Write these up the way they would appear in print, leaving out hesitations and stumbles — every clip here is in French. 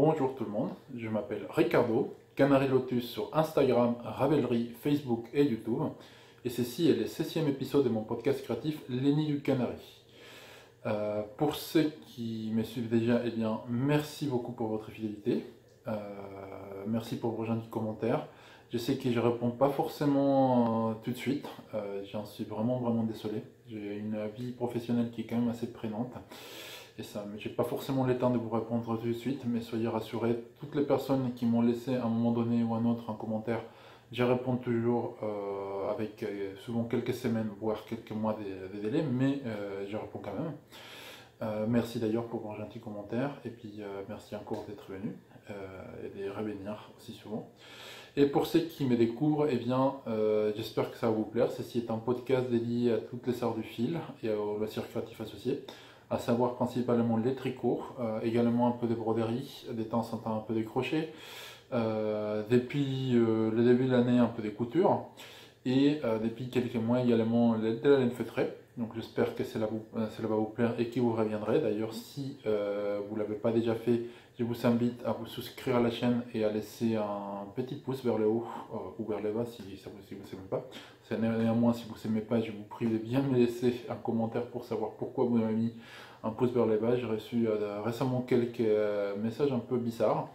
Bonjour tout le monde, je m'appelle Ricardo, Canary Lotus sur Instagram, Ravelry, Facebook et YouTube. Et ceci est le 16e épisode de mon podcast créatif Les Nids du Canari. Pour ceux qui me suivent déjà, eh bien, merci beaucoup pour votre fidélité. Merci pour vos gentils commentaires. Je sais que je ne réponds pas forcément tout de suite, j'en suis vraiment désolé. J'ai une vie professionnelle qui est quand même assez prenante. Et ça, mais j'ai pas forcément le temps de vous répondre tout de suite, mais soyez rassurés, toutes les personnes qui m'ont laissé à un moment donné ou un autre un commentaire, je réponds toujours avec souvent quelques semaines, voire quelques mois de délai, mais je réponds quand même. Merci d'ailleurs pour vos gentils commentaires, et puis merci encore d'être venu et de revenir aussi souvent. Et pour ceux qui me découvrent, eh bien, j'espère que ça va vous plaire. Ceci est un podcast dédié à toutes les arts du fil et aux loisirs créatifs associés, à savoir principalement les tricots, également un peu de broderie, de temps en temps un peu de crochet, depuis le début de l'année un peu de couture, et depuis quelques mois également de la laine feutrée. Donc j'espère que cela va vous plaire et que vous reviendrez. D'ailleurs, si vous ne l'avez pas déjà fait, je vous invite à vous souscrire à la chaîne et à laisser un petit pouce vers le haut ou vers le bas si vous n'aimez pas. Néanmoins, si vous n'aimez pas, je vous prie de bien me laisser un commentaire pour savoir pourquoi vous m'avez mis un pouce vers le bas. J'ai reçu récemment quelques messages un peu bizarres.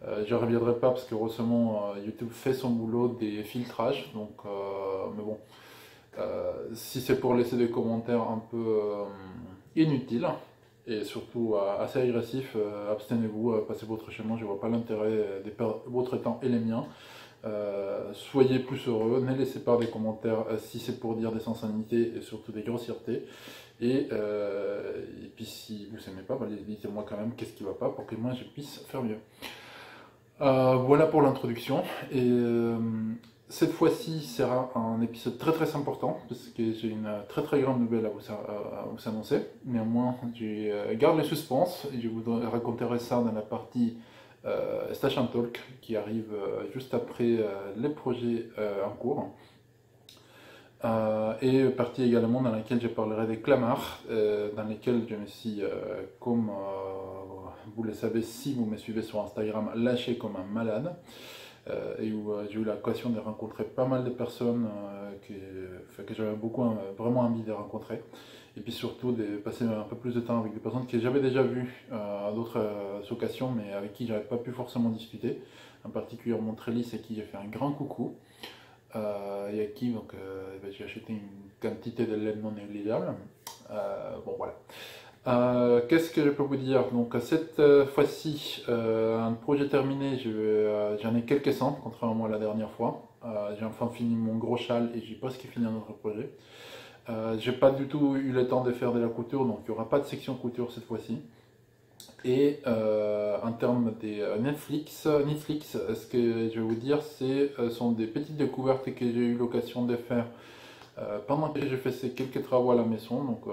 Je ne reviendrai pas parce que récemment YouTube fait son boulot des filtrages. Donc, mais bon, si c'est pour laisser des commentaires un peu inutiles, et surtout assez agressif, abstenez-vous, passez votre chemin, je ne vois pas l'intérêt de perdre votre temps et les miens. Soyez plus heureux, ne laissez pas des commentaires si c'est pour dire des insanités et surtout des grossièretés. Et puis si vous n'aimez pas, dites-moi quand même qu'est-ce qui ne va pas pour que moi je puisse faire mieux. Voilà pour l'introduction. Et cette fois-ci sera un épisode très important parce que j'ai une très grande nouvelle à vous annoncer. Néanmoins, je garde le suspense et je vous raconterai ça dans la partie Station Talk qui arrive juste après les projets en cours. Et partie également dans laquelle je parlerai des clamars, dans lesquels je me suis, comme vous le savez si vous me suivez sur Instagram, lâché comme un malade. Et où j'ai eu l'occasion de rencontrer pas mal de personnes que j'avais vraiment envie de rencontrer. Et puis surtout de passer un peu plus de temps avec des personnes que j'avais déjà vues à d'autres occasions, mais avec qui j'avais pas pu forcément discuter. En particulier Montrélis, à qui j'ai fait un grand coucou. Et à qui donc j'ai acheté une quantité de laine non négligeable. Bon voilà. Qu'est-ce que je peux vous dire? Donc cette fois-ci, un projet terminé, j'en ai quelques cents, contrairement à la dernière fois. J'ai enfin fini mon gros châle et j'ai presque fini un autre projet. J'ai pas du tout eu le temps de faire de la couture, donc il n'y aura pas de section couture cette fois-ci. Et en termes des Netflix, ce que je vais vous dire, sont des petites découvertes que j'ai eu l'occasion de faire pendant que j'ai fait ces quelques travaux à la maison. Donc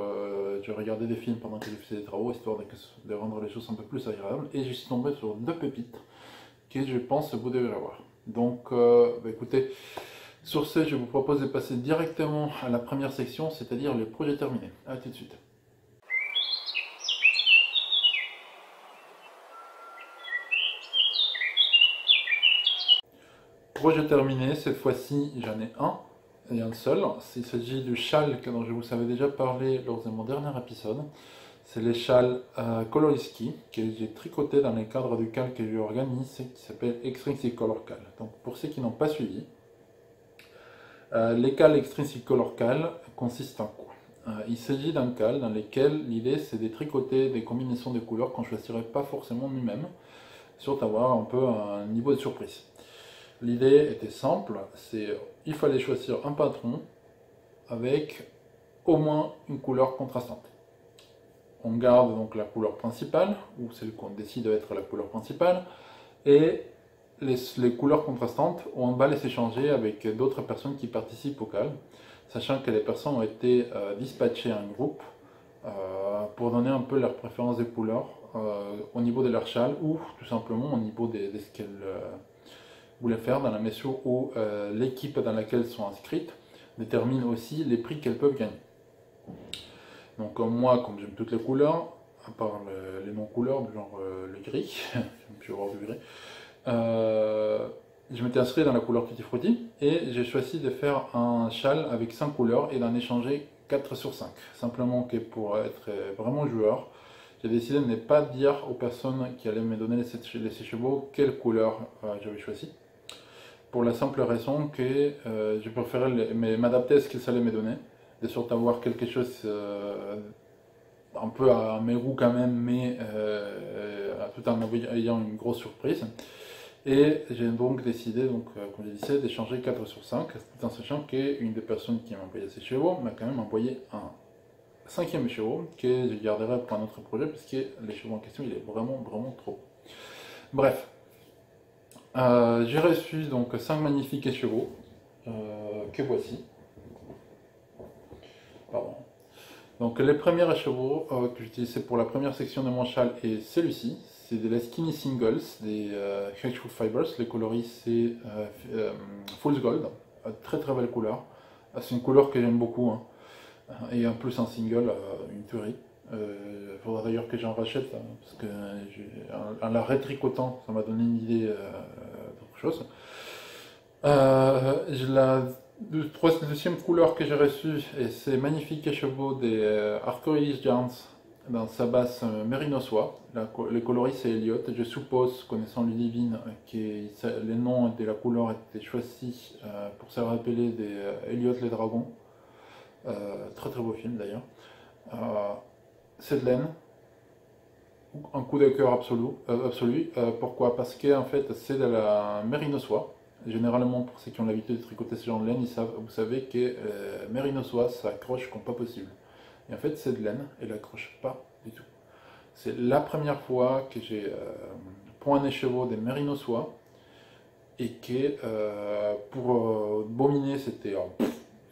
je regardais des films pendant que je faisais des travaux, histoire de rendre les choses un peu plus agréables. Et je suis tombé sur deux pépites que je pense que vous devez avoir. Donc écoutez, sur ce, je vous propose de passer directement à la première section, c'est-à-dire les projets terminés. A tout de suite. Projet terminé, cette fois-ci j'en ai un, et un seul. Il s'agit du châle dont je vous avais déjà parlé lors de mon dernier épisode. C'est les châles Coloriski que j'ai tricoté dans le cadre du cal que j'organise qui s'appelle Extrinsic Color Cal. Donc pour ceux qui n'ont pas suivi, les cals Extrinsic Color Cal consistent en quoi? Il s'agit d'un cal dans lequel l'idée c'est de tricoter des combinaisons de couleurs qu'on ne choisirait pas forcément nous-mêmes, surtout avoir un peu un niveau de surprise. L'idée était simple, il fallait choisir un patron avec au moins une couleur contrastante. On garde donc la couleur principale, ou celle qu'on décide d'être la couleur principale, et les couleurs contrastantes, on va les échanger avec d'autres personnes qui participent au cal, sachant que les personnes ont été dispatchées en groupe pour donner un peu leur préférence de couleurs au niveau de leur châle, ou tout simplement au niveau de ce qu'elles voulaient faire, dans la mesure où l'équipe dans laquelle elles sont inscrites détermine aussi les prix qu'elles peuvent gagner. Donc moi, comme j'aime toutes les couleurs, à part les non-couleurs, du genre le gris, je vais avoir du gris. Je m'étais inscrit dans la couleur Tutti Frutti et j'ai choisi de faire un châle avec 5 couleurs et d'en échanger 4 sur 5. Simplement que pour être vraiment joueur, j'ai décidé de ne pas dire aux personnes qui allaient me donner les sèche-chevaux quelle couleur j'avais choisi. Pour la simple raison que je préférais m'adapter à ce qu'ils allaient me donner, de sorte à avoir quelque chose un peu à mes goûts quand même, mais tout en ayant une grosse surprise. Et j'ai donc décidé, comme je disais, d'échanger 4 sur 5, tout en sachant qu'une des personnes qui m'a envoyé ces chevaux m'a quand même envoyé un 5e chevaux que je garderai pour un autre projet, parce que les chevaux en question, il est vraiment, vraiment trop. Bref, j'ai reçu donc 5 magnifiques chevaux, que voici. Pardon. Donc les premiers chevaux que j'utilisais pour la première section de mon châle est celui-ci. C'est des Skinny Singles, des Hedgehog Fibers. Les coloris c'est Fool's Gold, très très belle couleur. C'est une couleur que j'aime beaucoup, hein. Et en plus un single, une tuerie. Il faudra d'ailleurs que j'en rachète, hein, parce que en la rétricotant, ça m'a donné une idée d'autre chose. Deuxième couleur que j'ai reçue, et ces magnifiques chevaux des Arcoiris Giants dans sa base Merino Soie. Les coloris c'est Elliot. Je suppose, connaissant Ludivine, que les noms de la couleur étaient choisis pour se rappeler des Elliot les Dragons. Très très beau film d'ailleurs. C'est de laine, un coup de cœur absolu. Pourquoi? Parce que en fait c'est de la Merino Soie. Généralement, pour ceux qui ont l'habitude de tricoter ce genre de laine, vous savez que Merino Soie, ça accroche comme pas possible. Et en fait, cette laine, elle accroche pas du tout. C'est la première fois que j'ai point un chevaux de Merino Soie et que pour bobiner, c'était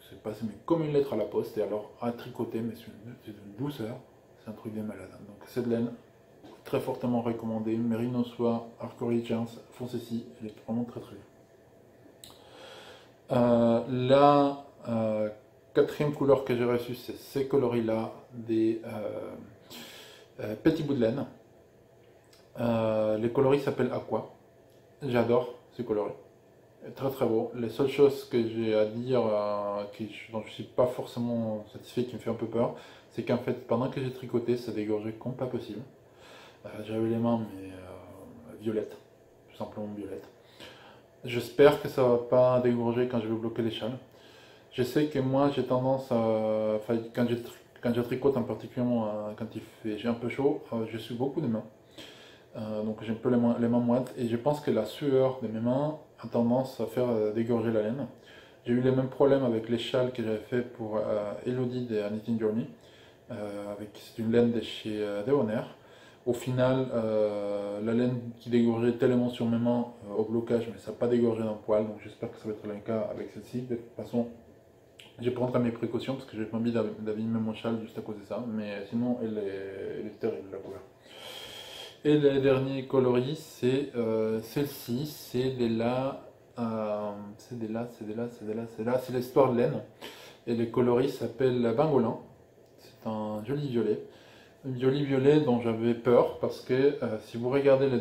c'est passé mais comme une lettre à la poste. Et alors à tricoter, mais c'est une douceur, c'est un truc de malade. Donc cette laine, très fortement recommandée. Merino Soie, Arcoiris Giants, foncez-y, elle est vraiment très très bien. La quatrième couleur que j'ai reçue, c'est ces coloris-là, des petits bouts de laine. Les coloris s'appellent Aqua. J'adore ces coloris. Très très beau. Les seules choses que j'ai à dire, dont je ne suis pas forcément satisfait, qui me fait un peu peur, c'est qu'en fait, pendant que j'ai tricoté, ça dégorgeait comme pas possible. J'avais les mains, mais violettes, tout simplement violettes. J'espère que ça va pas dégorger quand je vais bloquer les châles. Je sais que moi j'ai tendance à, quand je tricote en particulier, quand j'ai un peu chaud, je suis beaucoup de mains. Donc j'ai un peu les mains moites et je pense que la sueur de mes mains a tendance à faire dégorger la laine. J'ai eu les mêmes problèmes avec les châles que j'avais fait pour Elodie de Knitting Journey. C'est une laine de chez Deoner. Au final, la laine qui dégorgeait tellement sur mes mains au blocage, mais ça n'a pas dégorgé dans le poil, donc j'espère que ça va être le cas avec celle-ci. De toute façon, je prendrai mes précautions parce que j'ai pas envie d'abîmer mon châle juste à cause de ça, mais sinon elle est terrible la couleur. Et le dernier coloris, c'est celle-ci, c'est c'est l'histoire de laine. Et le coloris s'appelle Bangolin. C'est un joli violet. Un joli violet dont j'avais peur parce que si vous regardez les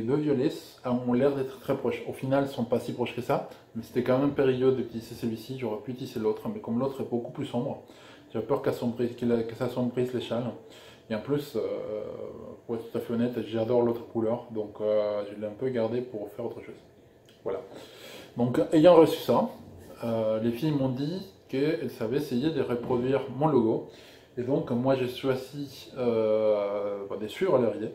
deux violets ont l'air d'être très proches. Au final, ils ne sont pas si proches que ça, mais c'était quand même périlleux de tisser celui-ci. J'aurais pu tisser l'autre, mais comme l'autre est beaucoup plus sombre, j'ai peur que ça assombrisse les châles. Et en plus, pour être tout à fait honnête, j'adore l'autre couleur, donc je l'ai un peu gardé pour faire autre chose. Voilà. Donc, ayant reçu ça, les filles m'ont dit qu'elles savaient essayer de reproduire mon logo. Et donc, moi, j'ai choisi des sueurs à l'oreiller.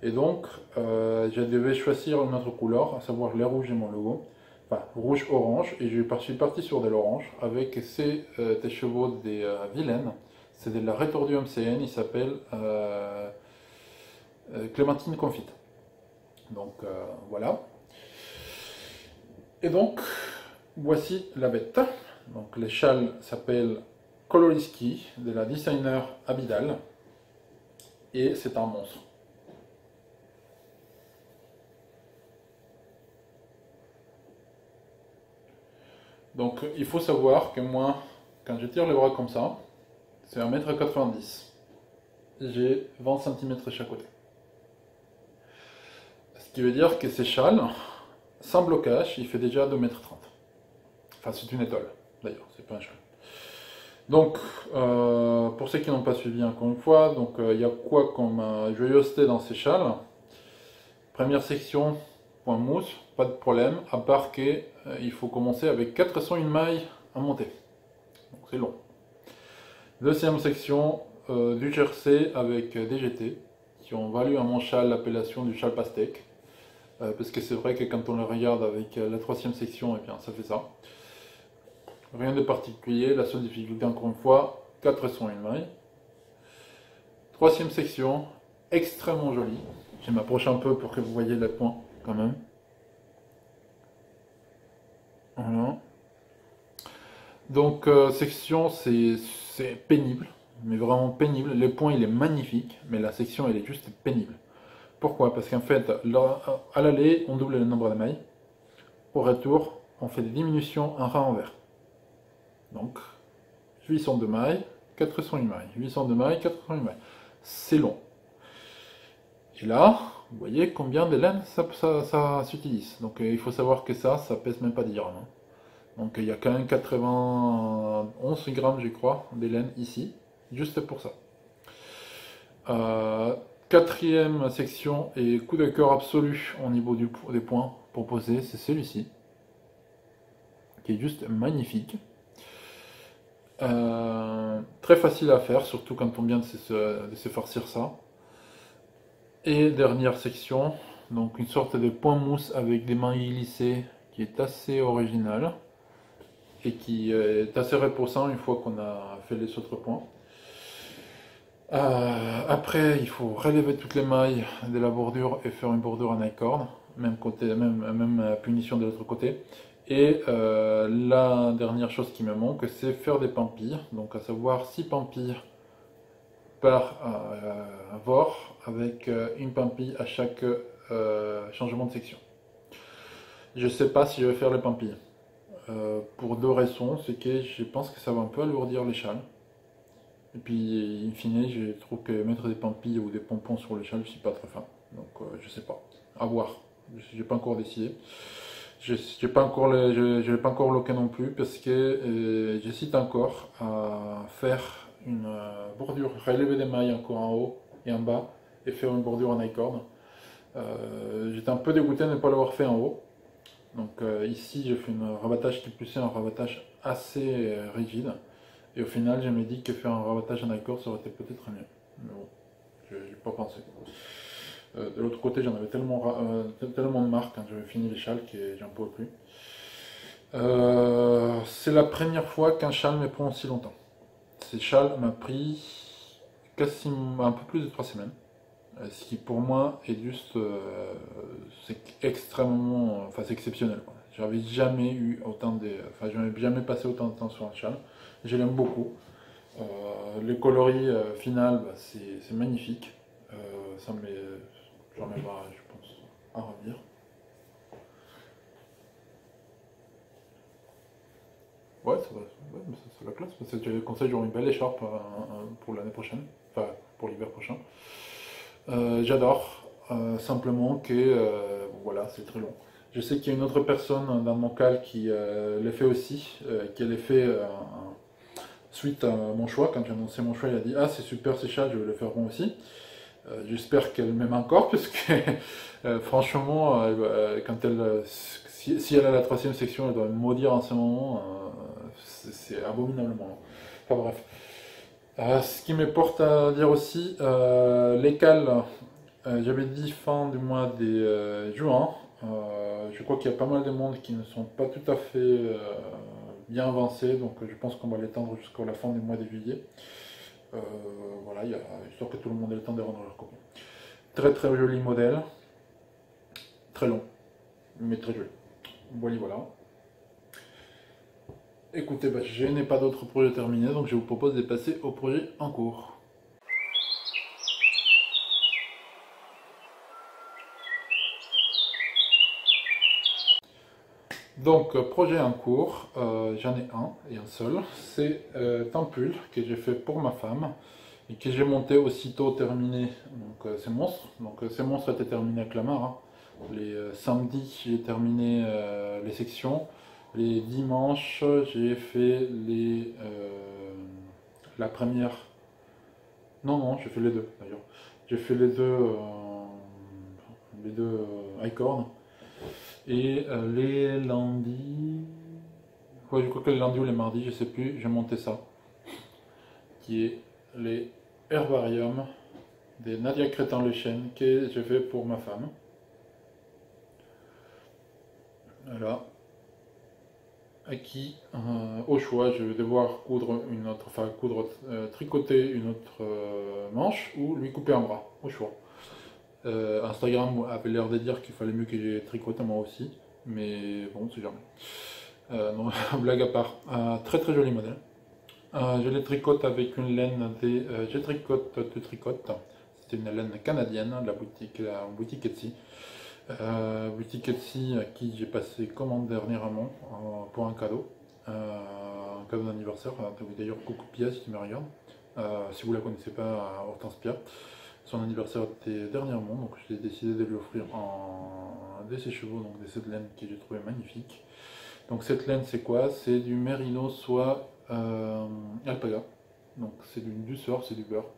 Et donc, je devais choisir une autre couleur, à savoir les rouges et mon logo. Enfin, rouge-orange. Et je suis parti sur de l'orange avec ces chevaux des Vilaines. C'est de la Retordu MCN, il s'appelle Clémentine Confite. Donc, voilà. Et donc, voici la bête. Donc, les châles s'appellent Coloriski de la designer Abidal et c'est un monstre. Donc il faut savoir que moi, quand je tire les bras comme ça, c'est 1,90 m. j'ai 20 cm chaque côté. Ce qui veut dire que ces châles, sans blocage, il fait déjà 2,30 m. Enfin, c'est une étole, d'ailleurs, c'est pas un châle. Donc, pour ceux qui n'ont pas suivi encore une fois, donc il y a quoi comme joyeuseté dans ces châles? Première section, point mousse, pas de problème, à part qu'il faut commencer avec 401 mailles à monter. Donc c'est long. Deuxième section, du jersey avec DGT, qui ont valu à mon châle l'appellation du châle pastèque. Parce que c'est vrai que quand on le regarde avec la troisième section, eh bien, ça fait ça. Rien de particulier, la seule difficulté encore une fois, 401 mailles. Troisième section, extrêmement jolie. Je m'approche un peu pour que vous voyez les points quand même. Voilà. Donc section c'est pénible, mais vraiment pénible. Le point il est magnifique, mais la section elle est juste pénible. Pourquoi? Parce qu'en fait, là, à l'aller, on double le nombre de mailles. Au retour, on fait des diminutions en rang envers. Donc, 802 mailles, 401 mailles. 802 mailles, 401 mailles. C'est long. Et là, vous voyez combien de laine ça s'utilise. Donc, il faut savoir que ça pèse même pas 10 grammes. Hein. Donc, il y a quand même 91 grammes, je crois, de laine ici, juste pour ça. Quatrième section et coup de cœur absolu au niveau des points proposés, c'est celui-ci, qui est juste magnifique. Très facile à faire, surtout quand on vient de se farcir ça. Et dernière section, donc une sorte de point mousse avec des mailles glissées qui est assez original et qui est assez reposant une fois qu'on a fait les autres points. Après, il faut relever toutes les mailles de la bordure et faire une bordure en I-cord, même punition de l'autre côté. Et la dernière chose qui me manque, c'est faire des pampilles, donc à savoir 6 pampilles par VOR, avec une pampille à chaque changement de section. Je ne sais pas si je vais faire les pampilles. Pour deux raisons, c'est que je pense que ça va un peu alourdir les châles. Et puis, in fine, je trouve que mettre des pampilles ou des pompons sur les châles, je suis pas très fan. Donc, je sais pas. À voir. Je n'ai pas encore décidé. Je n'ai pas encore le cas non plus parce que j'hésite encore à faire une bordure, relever des mailles encore en haut et en bas et faire une bordure en I-cord. J'étais un peu dégoûté de ne pas l'avoir fait en haut. Donc ici, j'ai fait un rabattage qui poussait un rabattage assez rigide. Et au final, je me dis que faire un rabattage en I-cord, ça aurait été peut-être mieux. Mais bon, je n'ai pas pensé. De l'autre côté, j'en avais tellement de marre quand j'avais fini les châles que j'en pouvais plus. C'est la première fois qu'un châle me prend aussi longtemps. Ce châle m'a pris quasiment un peu plus de 3 semaines. Ce qui pour moi est juste c'est extrêmement, enfin c'est exceptionnel. J'avais jamais eu autant de, enfin je n'avais jamais passé autant de temps sur un châle. Je l'aime beaucoup. Le coloris final, bah, c'est magnifique. Ça me j'en ai marre, je pense, à revenir. Ouais, c'est la classe. Je conseille genre une belle écharpe pour l'année prochaine, enfin pour l'hiver prochain. J'adore, simplement que voilà, c'est très long. Je sais qu'il y a une autre personne dans mon cal qui l'a fait aussi, qui l'a fait suite à mon choix. Quand j'ai annoncé mon choix, il a dit ah c'est super ces chats, je vais le faire moi aussi. J'espère qu'elle m'aime encore parce que franchement, quand si elle a la troisième section, elle doit me maudire en ce moment. C'est abominablement long. Enfin bref. Ce qui me porte à dire aussi, les cales, j'avais dit fin du mois de juin. Je crois qu'il y a pas mal de monde qui ne sont pas tout à fait bien avancés, donc je pense qu'on va l'étendre jusqu'à la fin du mois de juillet. Voilà, histoire que tout le monde ait le temps de rendre leur copie. Très très joli modèle, très long, mais très joli. Voilà. Écoutez, bah, je n'ai pas d'autres projets terminés, donc je vous propose de passer au projet en cours. Donc, projet en cours, j'en ai un et un seul. C'est un pull que j'ai fait pour ma femme. et que j'ai monté aussitôt terminé. Donc ces monstres. Donc ces monstres étaient terminés à Clamart, hein. Les samedis, j'ai terminé les sections. Les dimanches, j'ai fait la première. Non, non, j'ai fait les deux d'ailleurs. J'ai fait les deux iCorn. Et les lundis. Ouais, je crois que les lundis ou les mardis, je sais plus, j'ai monté ça. Qui est les herbariums des Nadia Crétin-Lechen que j'ai fait pour ma femme. Voilà. À qui, au choix, je vais devoir coudre une autre, enfin tricoter une autre manche ou lui couper un bras, au choix. Instagram avait l'air de dire qu'il fallait mieux que j'ai tricoté moi aussi, mais bon, c'est jamais. Non, blague à part, très très joli modèle. Je les tricote avec une laine des G-Tricote de Tricote. C'est une laine canadienne de la boutique Etsy. Boutique Etsy à qui j'ai passé commande dernièrement pour un cadeau d'anniversaire. D'ailleurs, coucou Pia si tu me regardes. Si vous la connaissez pas, Hortense Pia. Son anniversaire était dernièrement, donc j'ai décidé de lui offrir des sèche-cheveux, donc des cette laine que j'ai trouvé magnifique. Donc cette laine c'est quoi? C'est du mérino soie alpaga. Donc c'est d'une douceur, c'est du beurre.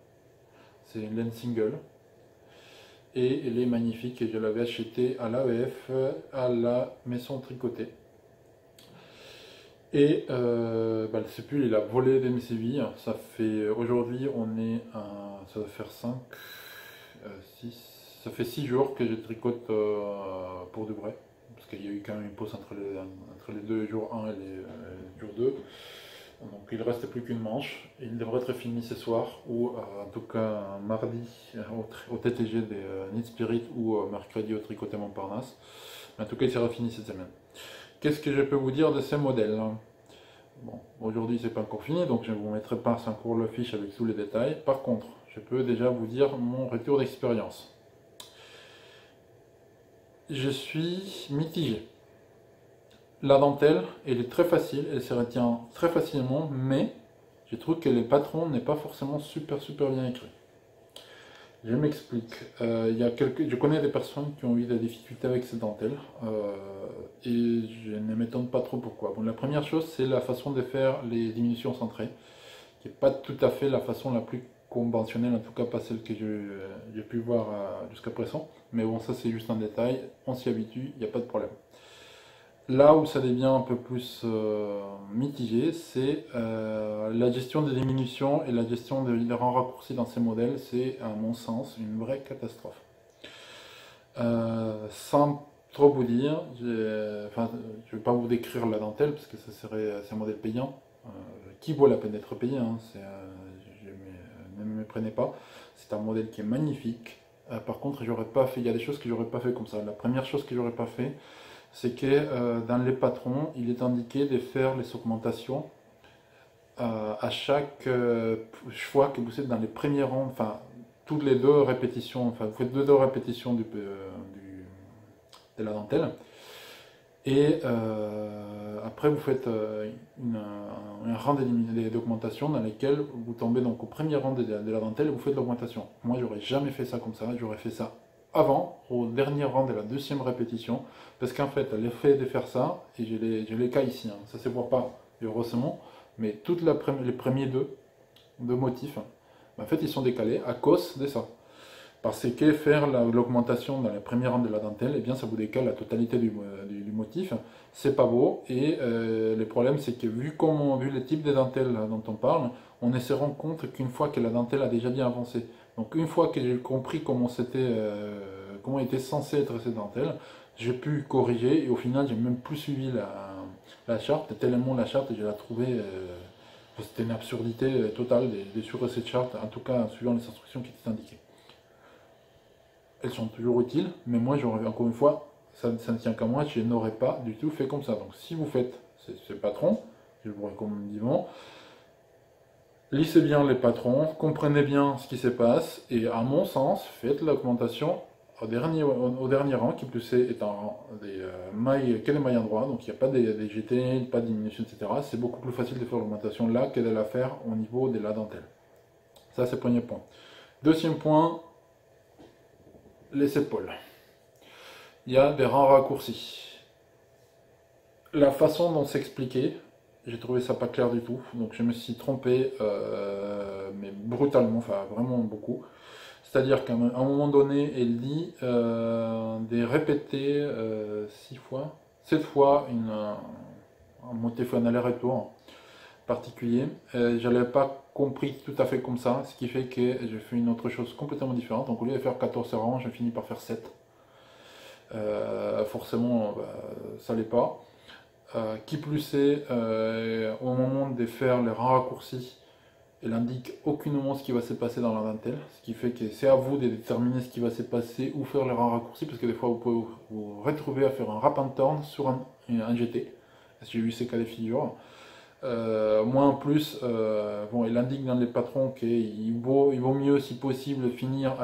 C'est une laine single. Et elle est magnifique et je l'avais achetée à l'AEF, à la maison tricotée. Et c'est plus, il a volé des mes sévilles. Ça fait, aujourd'hui on est à, ça va faire 5, 6, ça fait 6 jours que je tricote pour de vrai. Parce qu'il y a eu quand même une pause entre les deux jours 1 et les jours 2. Donc il ne reste plus qu'une manche. Il devrait être fini ce soir ou en tout cas mardi au TTG des Knit Spirit ou mercredi au Tricoté Montparnasse. Mais en tout cas il sera fini cette semaine. Qu'est-ce que je peux vous dire de ces modèles? Bon, aujourd'hui c'est pas encore fini donc je ne vous mettrai pas sans cours le fiche avec tous les détails. Par contre, je peux déjà vous dire mon retour d'expérience. Je suis mitigé. La dentelle, elle est très facile, elle se retient très facilement, mais je trouve que les patrons n'est pas forcément super bien écrit. Je m'explique. Je connais des personnes qui ont eu des difficultés avec ces dentelles et je ne m'étonne pas trop pourquoi. Bon, la première chose, c'est la façon de faire les diminutions centrées, qui n'est pas tout à fait la façon la plus conventionnelle, en tout cas pas celle que j'ai pu voir jusqu'à présent. Mais bon, ça c'est juste un détail, on s'y habitue, il n'y a pas de problème. Là où ça devient un peu plus mitigé, c'est la gestion des diminutions et la gestion des rangs raccourcis dans ces modèles. C'est, à mon sens, une vraie catastrophe. Sans trop vous dire, je ne vais pas vous décrire la dentelle parce que c'est un modèle payant qui vaut la peine d'être payé. Hein, ne me méprenez pas. C'est un modèle qui est magnifique. Par contre, il y a des choses que j'aurais pas fait comme ça. La première chose que j'aurais pas fait, c'est que dans les patrons, il est indiqué de faire les augmentations à chaque fois que vous êtes dans les premiers rangs, enfin, toutes les deux répétitions, enfin, vous faites deux répétitions de la dentelle, et après vous faites un rang d'augmentation dans lequel vous tombez donc au premier rang de la dentelle et vous faites l'augmentation. Moi, j'aurais jamais fait ça comme ça, j'aurais fait ça avant, au dernier rang de la deuxième répétition, parce qu'en fait, l'effet de faire ça, et j'ai les cas ici, hein, ça ne se voit pas, heureusement, mais tous les premiers deux motifs, en fait, ils sont décalés à cause de ça. Parce que faire l'augmentation dans les premiers rangs de la dentelle, eh bien, ça vous décale la totalité du motif, c'est pas beau, et le problème, c'est que vu le type de dentelle dont on parle, on se rend compte qu'une fois que la dentelle a déjà bien avancé, donc une fois que j'ai compris comment était censé être cette dentelle, j'ai pu corriger et au final j'ai même plus suivi la charte, tellement la charte je la trouvais, c'était une absurdité totale de suivre cette charte, en tout cas en suivant les instructions qui étaient indiquées. Elles sont toujours utiles, mais moi j'aurais, encore une fois, ça ne tient qu'à moi, je n'aurais pas du tout fait comme ça. Donc si vous faites ce patron, je vous recommande vivement, lissez bien les patrons, comprenez bien ce qui se passe, et à mon sens, faites l'augmentation au dernier rang, qui plus est en des mailles, que des mailles endroits, donc il n'y a pas des GT, pas de diminution, etc. C'est beaucoup plus facile de faire l'augmentation là que de la faire au niveau de la dentelle. Ça, c'est le premier point. Deuxième point, les épaules. Il y a des rangs raccourcis. La façon dont c'est expliqué, j'ai trouvé ça pas clair du tout, donc je me suis trompé, mais brutalement, enfin vraiment beaucoup. C'est-à-dire qu'à un moment donné, elle dit des répétés 6 fois, 7 fois un motif, un aller-retour particulier. Je n'avais pas compris tout à fait comme ça, ce qui fait que j'ai fait une autre chose complètement différente. Donc au lieu de faire 14 rangs, j'ai fini par faire 7. Forcément, bah, ça l'est pas. Qui plus est, au moment de faire les rangs raccourcis, elle indique aucunement ce qui va se passer dans la dentelle, ce qui fait que c'est à vous de déterminer ce qui va se passer ou faire les rangs raccourcis, parce que des fois vous pouvez vous retrouver à faire un wrap and turn sur un GT. J'ai vu ces cas de figure. Moi en plus, bon, il indique dans les patrons qu'il vaut mieux, si possible, finir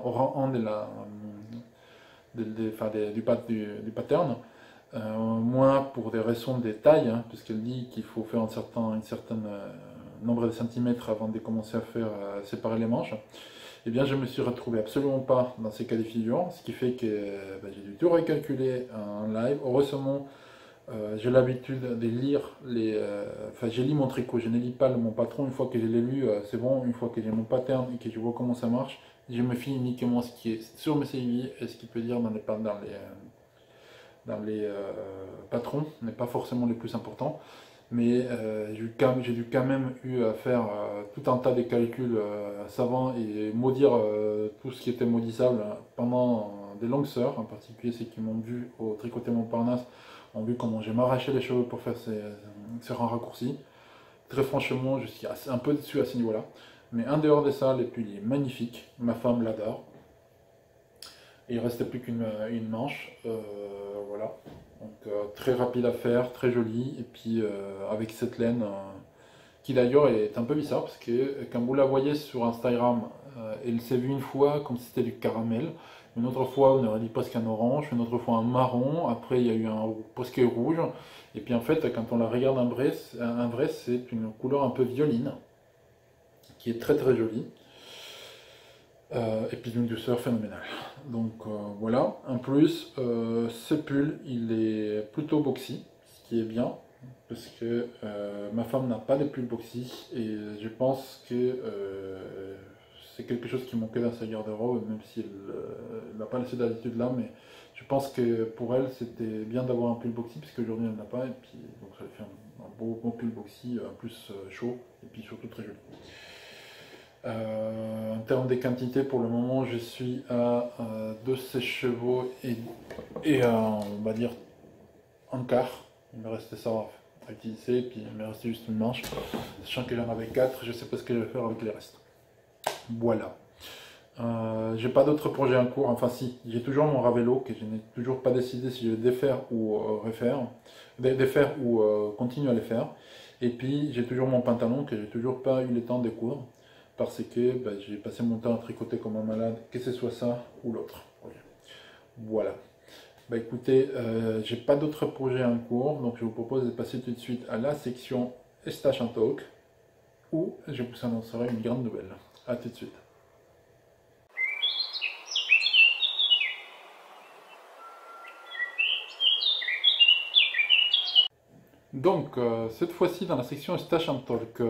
au rang 1 du pattern. Moins pour des raisons de taille, hein, puisqu'elle dit qu'il faut faire un certain nombre de centimètres avant de commencer à faire séparer les manches. Eh bien, je me suis retrouvé absolument pas dans ces cas de figure, ce qui fait que j'ai dû tout recalculer en live. Heureusement, j'ai l'habitude de lire enfin, j'ai lu mon tricot, je ne lis pas mon patron. Une fois que je l'ai lu, c'est bon. Une fois que j'ai mon pattern et que je vois comment ça marche, je me fie uniquement ce qui est sur mes CI et ce qu'il peut dire dans les patrons n'est pas forcément les plus importants, mais j'ai dû quand même eu à faire tout un tas de calculs savants et maudire tout ce qui était maudissable pendant des longues heures. En particulier ceux qui m'ont vu au tricoter Montparnasse ont vu comment j'ai m'arraché les cheveux pour faire ces rangs raccourcis. Très franchement, je suis un peu déçu à ce niveau-là. Mais en dehors de ça, l'étui est magnifique, ma femme l'adore. Il ne restait plus qu'une manche, voilà. Donc très rapide à faire, très joli, et puis avec cette laine qui d'ailleurs est un peu bizarre parce que quand vous la voyez sur Instagram, elle s'est vue une fois comme si c'était du caramel, une autre fois on aurait dit presque un orange, une autre fois un marron, après il y a eu un presque rouge, et puis en fait quand on la regarde en vrai c'est une couleur un peu violine qui est très très jolie. Et puis d'une douceur phénoménale. Donc voilà, en plus, ce pull, il est plutôt boxy, ce qui est bien, parce que ma femme n'a pas de pull boxy, et je pense que c'est quelque chose qui manquait dans sa garde-robe, même si elle n'a pas laissé d'habitude là, mais je pense que pour elle, c'était bien d'avoir un pull boxy, parce qu'aujourd'hui elle n'a pas, et puis donc ça lui fait un beau pull boxy, en plus chaud, et puis surtout très joli. En termes de quantité, pour le moment, je suis à 2 sèche-chevaux et on va dire un quart. Il me restait ça à utiliser, et puis il me restait juste une manche. Sachant que j'en avais 4, je ne sais pas ce que je vais faire avec les restes. Voilà. J'ai pas d'autres projets en cours, enfin si, j'ai toujours mon Ravello que je n'ai toujours pas décidé si je vais défaire ou défaire ou continuer à les faire. Et puis j'ai toujours mon pantalon que j'ai toujours pas eu le temps de coudre parce que j'ai passé mon temps à tricoter comme un malade, que ce soit ça ou l'autre. Voilà. Écoutez, j'ai pas d'autres projets en cours, donc je vous propose de passer tout de suite à la section Stash and Talk où je vous annoncerai une grande nouvelle. A tout de suite. Donc, cette fois-ci, dans la section Stash and Talk,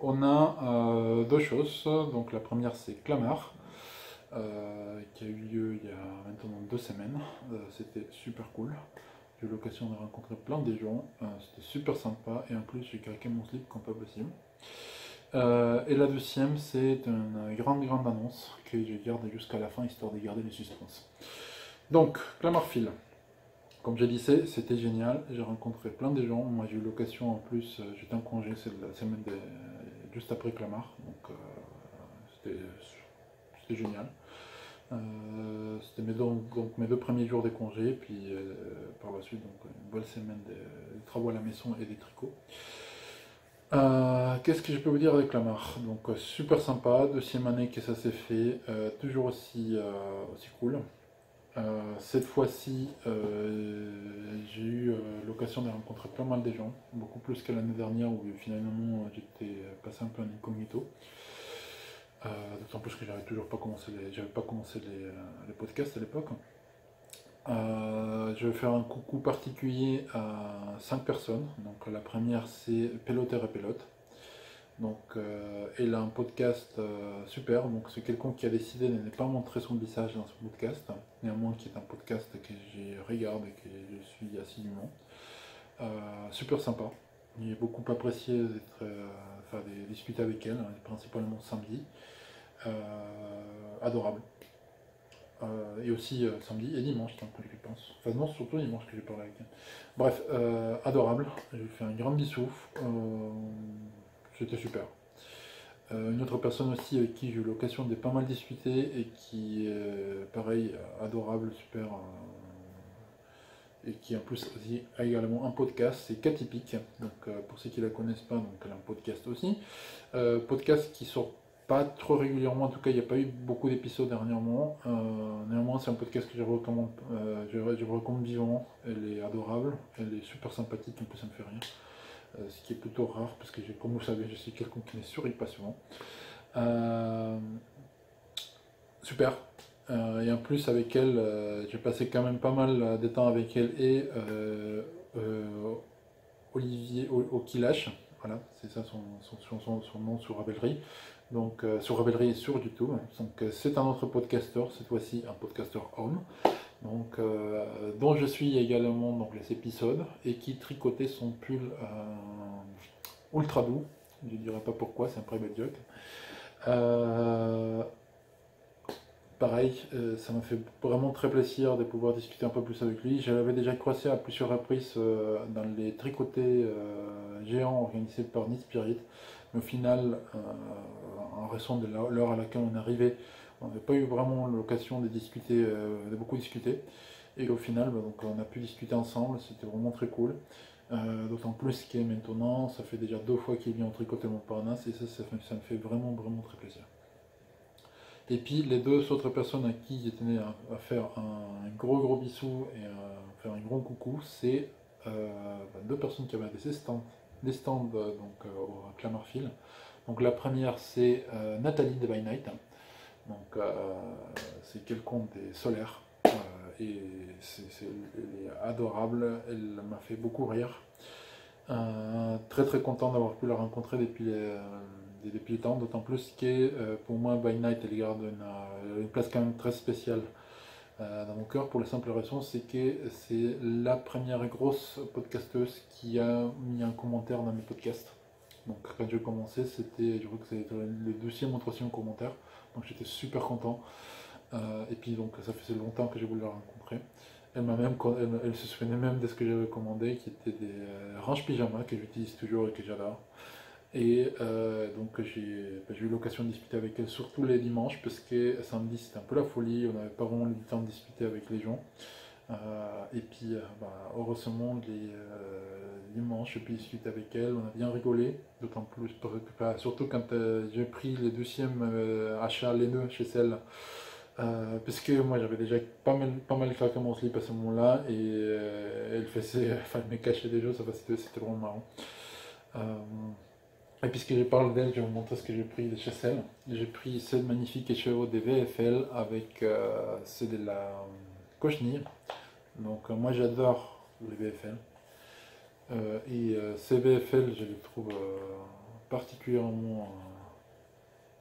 on a deux choses. Donc, la première, c'est Clamart, qui a eu lieu il y a maintenant 2 semaines. C'était super cool. J'ai eu l'occasion de rencontrer plein de gens. C'était super sympa. Et en plus, j'ai craqué mon slip comme pas possible. Et la deuxième, c'est une grande annonce que je garde jusqu'à la fin, histoire de garder les suspens. Donc, Clamart Fil. Comme je disais, c'était génial, j'ai rencontré plein de gens, moi j'ai eu l'occasion en plus, j'étais en congé, c'est la semaine juste après Clamart, donc c'était génial. C'était mes 2 premiers jours de congé, puis par la suite donc, une bonne semaine de travaux à la maison et des tricots. Qu'est-ce que je peux vous dire avec Clamart? Donc super sympa, 2e année que ça s'est fait, toujours aussi cool. Cette fois-ci, j'ai eu l'occasion de rencontrer pas mal de gens, beaucoup plus que l'année dernière où finalement j'étais passé un peu en incognito. D'autant plus que j'avais pas commencé les podcasts à l'époque. Je vais faire un coucou particulier à 5 personnes. Donc la première c'est Peloteur et Pelote. Donc elle a un podcast super. Donc c'est quelqu'un qui a décidé de ne pas montrer son visage dans ce podcast. Néanmoins qui est un podcast que je regarde et que je suis assidûment. Super sympa. J'ai beaucoup apprécié de discuter avec elle, hein, principalement samedi. Adorable. Et aussi samedi et dimanche, tant que je pense. Enfin non, surtout dimanche que j'ai parlé avec elle. Bref, adorable. Je lui fais un grand bisou. C'était super. Une autre personne aussi avec qui j'ai eu l'occasion de pas mal discuter et qui est pareil, adorable, super. Et qui en plus aussi a également un podcast, c'est Katypique. Donc pour ceux qui la connaissent pas, donc elle a un podcast aussi. Podcast qui sort pas trop régulièrement, en tout cas il n'y a pas eu beaucoup d'épisodes dernièrement. Néanmoins c'est un podcast que je recommande, je recommande vivement. Elle est adorable, elle est super sympathique, en plus ça me fait rire. Ce qui est plutôt rare parce que comme vous savez je suis quelqu'un qui ne sourit pas souvent. Super. Et en plus avec elle, j'ai passé quand même pas mal de temps avec elle et Olivier Okilash. Voilà, c'est ça son nom sur Ravelry. Donc sur Ravelry et sur YouTube. Donc c'est un autre podcasteur, cette fois-ci un podcasteur homme. Donc dont je suis également donc les épisodes et qui tricotait son pull ultra doux. Je ne dirais pas pourquoi, c'est un private joke. Pareil, ça m'a fait vraiment très plaisir de pouvoir discuter un peu plus avec lui. Je l'avais déjà croisé à plusieurs reprises dans les tricotés géants organisés par Need Spirit. Mais au final, en raison de l'heure à laquelle on est arrivé, on n'avait pas eu vraiment l'occasion de discuter, de beaucoup discuter. Et au final, donc, on a pu discuter ensemble, c'était vraiment très cool. D'autant plus que maintenant, ça fait déjà 2 fois qu'il vient en tricoter Montparnasse et ça me fait vraiment, vraiment très plaisir. Et puis les 2 autres personnes à qui j'ai tenu à faire un gros bisou et à faire un gros coucou, c'est 2 personnes qui avaient des stands donc, au Clamart-Fil. Donc la première c'est Nathalie de By Night. Donc c'est quelqu'un des solaires et elle est adorable, elle m'a fait beaucoup rire. Très très content d'avoir pu la rencontrer depuis le temps, d'autant plus que pour moi By Night elle garde une place quand même très spéciale dans mon cœur pour la simple raison c'est que c'est la première grosse podcasteuse qui a mis un commentaire dans mes podcasts. Donc quand j'ai commencé je crois que c'était le 2e ou 3e commentaire, donc j'étais super content. Et puis donc ça faisait longtemps que j'ai voulu la rencontrer. Elle se souvenait même de ce que j'avais commandé, qui étaient des ranges pyjama que j'utilise toujours et que j'adore. Et donc j'ai eu l'occasion de discuter avec elle surtout les dimanches parce que samedi c'était un peu la folie, on n'avait pas vraiment eu le temps de discuter avec les gens. Et puis heureusement les dimanches j'ai pu discuter avec elle, on a bien rigolé, d'autant plus surtout quand j'ai pris le 2e achat laineux chez celle. Parce que moi j'avais déjà pas mal claqué mon slip à ce moment-là et elle me cachait des choses, c'était vraiment marrant. Et puisque je parle d'elle, je vais vous montrer ce que j'ai pris de chez elle. J'ai pris ce magnifique écheveau des VFL avec c'est de la cochenille. Donc moi j'adore les VFL. Et ces VFL je les trouve particulièrement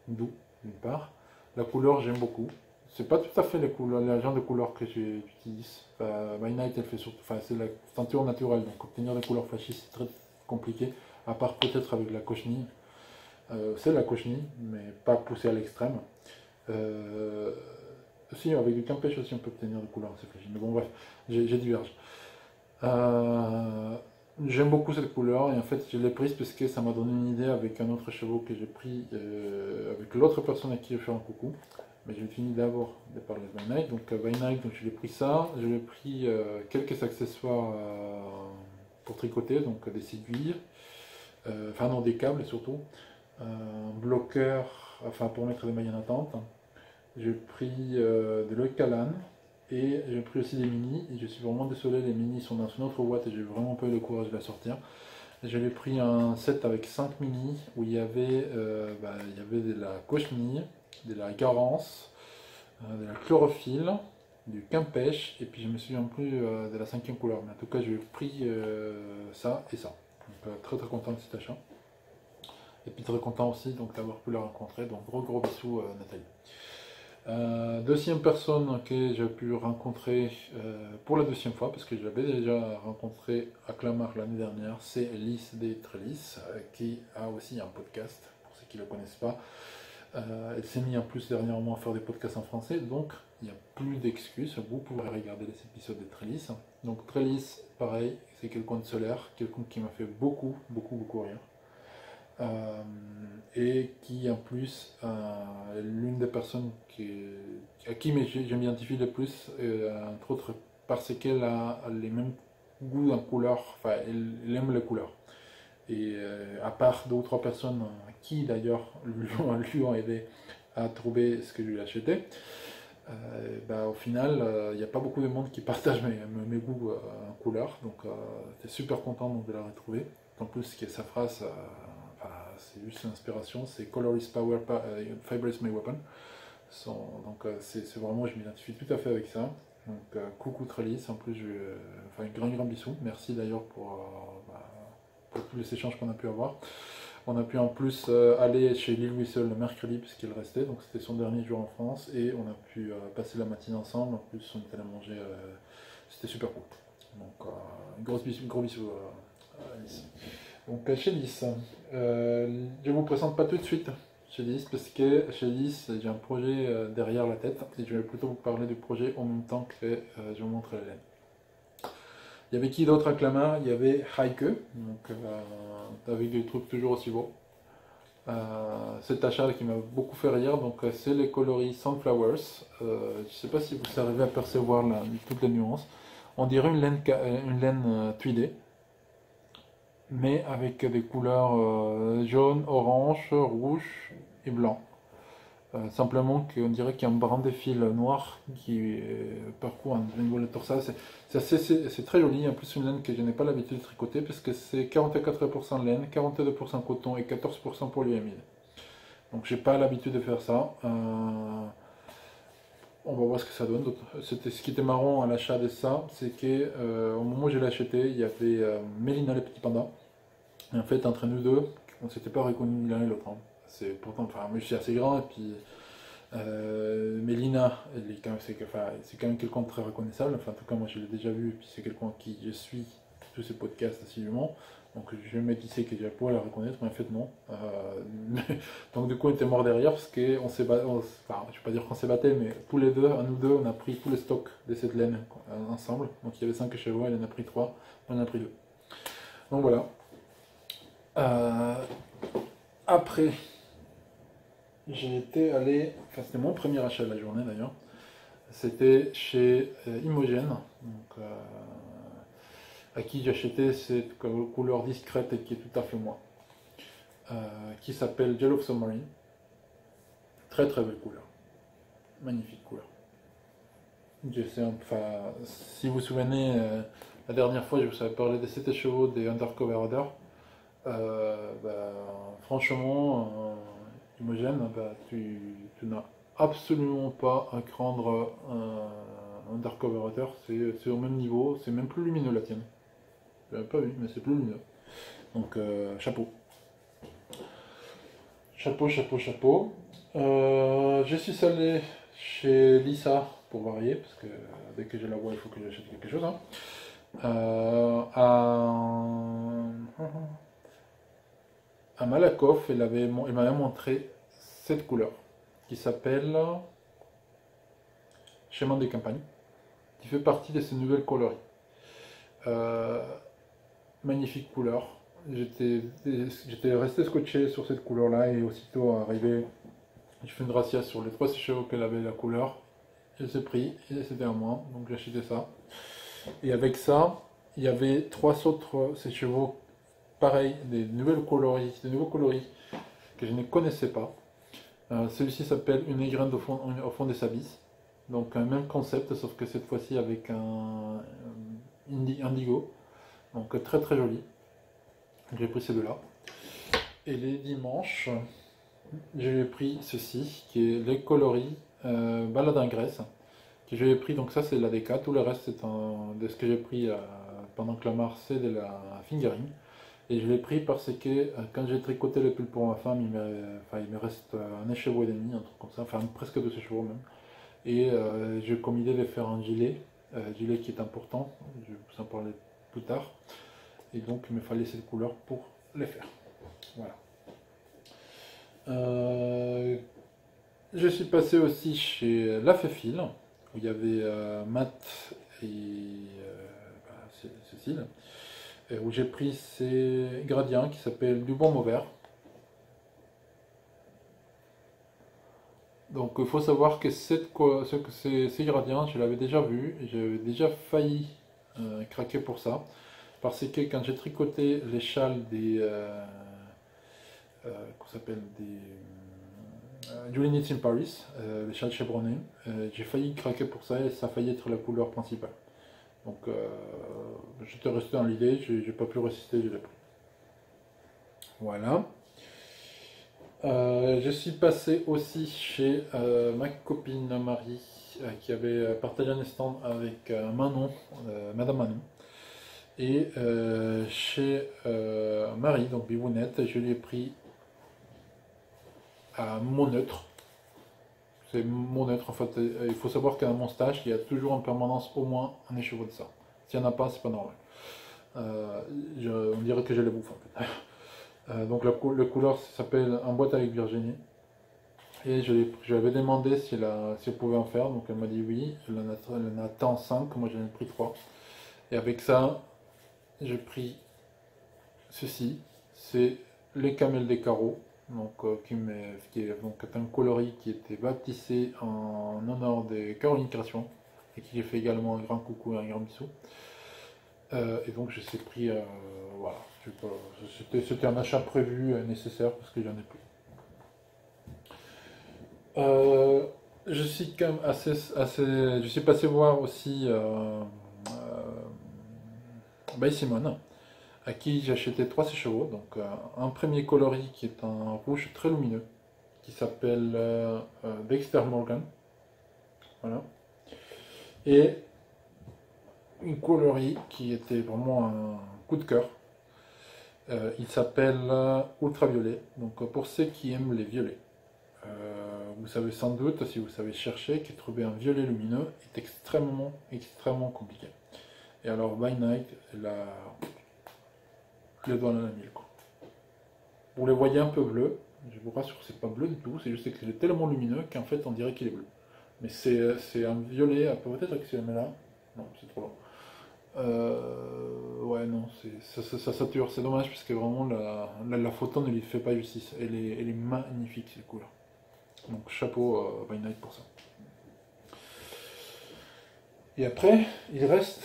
doux d'une part. La couleur j'aime beaucoup. C'est pas tout à fait les genre de couleurs que j'utilise. My Night elle fait surtout, c'est la teinture naturelle, donc obtenir des couleurs flashy c'est très compliqué, à part peut-être avec la cochenille. C'est la cochenille, mais pas poussée à l'extrême. Si avec du campèche aussi on peut obtenir des couleurs assez flashy. Mais bon bref, j'ai diverge. J'aime beaucoup cette couleur et en fait je l'ai prise parce que ça m'a donné une idée avec un autre cheval que j'ai pris avec l'autre personne à qui je fais un coucou. Mais j'ai fini d'abord de parler de By Night. Donc By Night, donc je l'ai pris ça. Je l'ai pris quelques accessoires pour tricoter, donc des aiguilles, enfin non des câbles surtout, un bloqueur, enfin pour mettre des mailles en attente. J'ai pris de l'eau Calan et j'ai pris aussi des mini. Et je suis vraiment désolé, les mini sont dans une autre boîte et j'ai vraiment pas eu le courage de la sortir. Je lui ai pris un set avec 5 mini où il y avait de la cochenille, de la garance, de la chlorophylle, du quin-pêche, et puis je me souviens plus de la cinquième couleur. Mais en tout cas, je lui ai pris ça et ça. Donc très très content de cet achat. Et puis très content aussi donc d'avoir pu la rencontrer. Donc gros bisous Nathalie. Deuxième personne que j'ai pu rencontrer pour la deuxième fois, parce que je l'avais déjà rencontré à Clamart l'année dernière, c'est Lys des Trellis, qui a aussi un podcast, pour ceux qui ne le connaissent pas. Elle s'est mise en plus dernièrement à faire des podcasts en français, donc il n'y a plus d'excuses, vous pourrez regarder les épisodes de Trellis. Donc Trellis, pareil, c'est quelqu'un de solaire, quelqu'un qui m'a fait beaucoup rire. Et qui en plus est l'une des personnes à qui je m'identifie le plus, entre autres parce qu'elle a les mêmes goûts en couleur, enfin elle aime les couleurs. Et à part deux ou trois personnes qui d'ailleurs lui ont aidé à trouver ce que je lui ai acheté, au final il n'y a pas beaucoup de monde qui partage mes goûts en couleur, donc j'étais super content donc, de la retrouver. En plus, sa phrase, c'est juste une inspiration, c'est Color is power, fiber is my weapon. Donc c'est vraiment, je m'identifie tout à fait avec ça. Donc coucou Trellis, en plus un grand bisou. Merci d'ailleurs pour tous les échanges qu'on a pu avoir. On a pu en plus aller chez Lil Whistle le mercredi puisqu'il restait, donc c'était son dernier jour en France, et on a pu passer la matinée ensemble. En plus on est allé manger, c'était super cool. Donc gros bisous Alice. Donc chez Lys, je vous présente pas tout de suite chez Lys parce que chez Lys j'ai un projet derrière la tête et je vais plutôt vous parler du projet en même temps que je vous montre la laine. Il y avait qui d'autre à Clamart? Il y avait Heike, donc avec des trucs toujours aussi beaux. Cet achat qui m'a beaucoup fait rire, donc c'est les coloris Sunflowers. Je ne sais pas si vous arrivez à percevoir toutes les nuances. On dirait une laine tweedée, mais avec des couleurs jaune, orange, rouge et blanc. Simplement qu'on dirait qu'il y a un brin de fil noir qui parcourt un niveau de torsade. C'est très joli, en plus une laine que je n'ai pas l'habitude de tricoter parce que c'est 44% laine, 42% coton et 14% polyamide. Donc j'ai pas l'habitude de faire ça. On va voir ce que ça donne. Ce qui était marrant à l'achat de ça, c'est que au moment où je l'ai acheté, il y avait Mélina le petit panda. Et en fait, entre nous deux, on ne s'était pas reconnus l'un et l'autre. Hein. Pourtant, moi je suis assez grand, et puis Mélina, c'est quand même quelqu'un de très reconnaissable. Enfin, en tout cas, moi je l'ai déjà vu, et puis c'est quelqu'un qui je suis tous ses podcasts assidûment. Donc je me disais que j'allais pouvoir la reconnaître, mais en fait non. Donc du coup, on était mort derrière parce qu'on s'est battu. Enfin, je ne vais pas dire qu'on s'est battu, mais tous les deux, à nous deux, on a pris tous les stocks de cette laine ensemble. Donc il y avait 5 chevaux, elle en a pris 3, on en a pris 2. Donc voilà. Après, j'ai été allé, enfin c'était mon premier achat de la journée d'ailleurs, c'était chez Imogène, donc, à qui j'ai acheté cette couleur discrète et qui est tout à fait moi, qui s'appelle Gel of Submarine. Très très belle couleur, magnifique couleur. Si vous vous souvenez, la dernière fois je vous avais parlé des 7 chevaux des Undercover Order. Franchement, Imogen, tu n'as absolument pas à craindre un Undercover Order, c'est au même niveau, c'est même plus lumineux la tienne. Je l'avais pas vu, mais c'est plus lumineux. Donc chapeau. Chapeau. Je suis allé chez Lisa pour varier, parce que dès que je la vois, il faut que j'achète quelque chose. Hein. À Malakoff, elle m'avait montré cette couleur qui s'appelle Chemin des campagnes, qui fait partie de ces nouvelles coloris. Magnifique couleur. J'étais resté scotché sur cette couleur-là et aussitôt arrivé, j'ai fait une razzia sur les 3 chevaux qu'elle avait la couleur. Elle s'est pris et c'était à moi, donc j'ai acheté ça. Et avec ça, il y avait 3 autres chevaux pareil, des nouveaux coloris que je ne connaissais pas. Celui-ci s'appelle Une aigrette au fond des abysses. Donc un même concept, sauf que cette fois-ci avec un indigo. Donc très très joli. J'ai pris ces deux-là. Et les dimanches, j'ai pris ceci, qui est les coloris balade en Grèce, que j'ai pris, donc ça c'est de la DK, tout le reste c'est de ce que j'ai pris pendant que la Mars c'est de la fingering. Et je l'ai pris parce que quand j'ai tricoté le pull pour ma femme, il me reste un écheveau et demi, un truc comme ça, enfin presque deux écheveaux même. Et j'ai comme idée de faire un gilet qui est important, je vais vous en parler plus tard. Et donc il me fallait cette couleur pour les faire. Voilà. Je suis passé aussi chez La Féfile, où il y avait Matt et Cécile, où j'ai pris ces gradients qui s'appellent du bon vert. Donc il faut savoir que ces gradients, je l'avais déjà vu, j'avais déjà failli craquer pour ça, parce que quand j'ai tricoté les châles qu'on s'appelle Julie Knits in Paris, les châles chevronnés, j'ai failli craquer pour ça et ça a failli être la couleur principale. Donc j'étais resté dans l'idée, j'ai pas pu résister, je l'ai pris. Voilà. Je suis passé aussi chez ma copine Marie qui avait partagé un stand avec Manon, Madame Manon. Et chez Marie, donc Bibounette, je lui ai pris mon neutre. C'est mon neutre en fait. Il faut savoir qu'à mon stage, il y a toujours en permanence au moins un écheveau de ça. S'il n'y en a pas, c'est pas normal. On dirait que je les bouffe en fait. Donc la couleur s'appelle En boîte avec Virginie. Et je lui avais demandé si elle pouvait en faire. Donc elle m'a dit oui. Elle en a tant 5, moi j'en ai pris 3. Et avec ça, j'ai pris ceci. C'est les camels des carreaux. Donc, qui est donc un coloris qui était baptisé en honneur des Caroline Création. Et qui j'ai fait également un grand coucou et un grand bisou. Et donc je sais pris, voilà, c'était un achat prévu nécessaire parce que j'en ai plus. Je suis quand même je suis passé voir aussi By Simone, à qui j'ai acheté 3 sèche-chevaux. Donc un premier coloris qui est un rouge très lumineux, qui s'appelle Dexter Morgan. Voilà. Et une coloris qui était vraiment un coup de cœur. Il s'appelle Ultraviolet. Donc pour ceux qui aiment les violets. Vous savez sans doute, si vous savez chercher, que trouver un violet lumineux est extrêmement, extrêmement compliqué. Et alors, By Night, le doigt dans la mille, quoi. Vous les voyez un peu bleus, je vous rassure, c'est pas bleu du tout, c'est juste qu'il est tellement lumineux qu'en fait, on dirait qu'il est bleu. Mais c'est un violet, peut-être que c'est là. Non, c'est trop long. Ouais, non, ça sature, c'est dommage parce que vraiment la photo ne lui fait pas justice. Elle est magnifique cette couleur. Donc chapeau By Night pour ça. Et après, il reste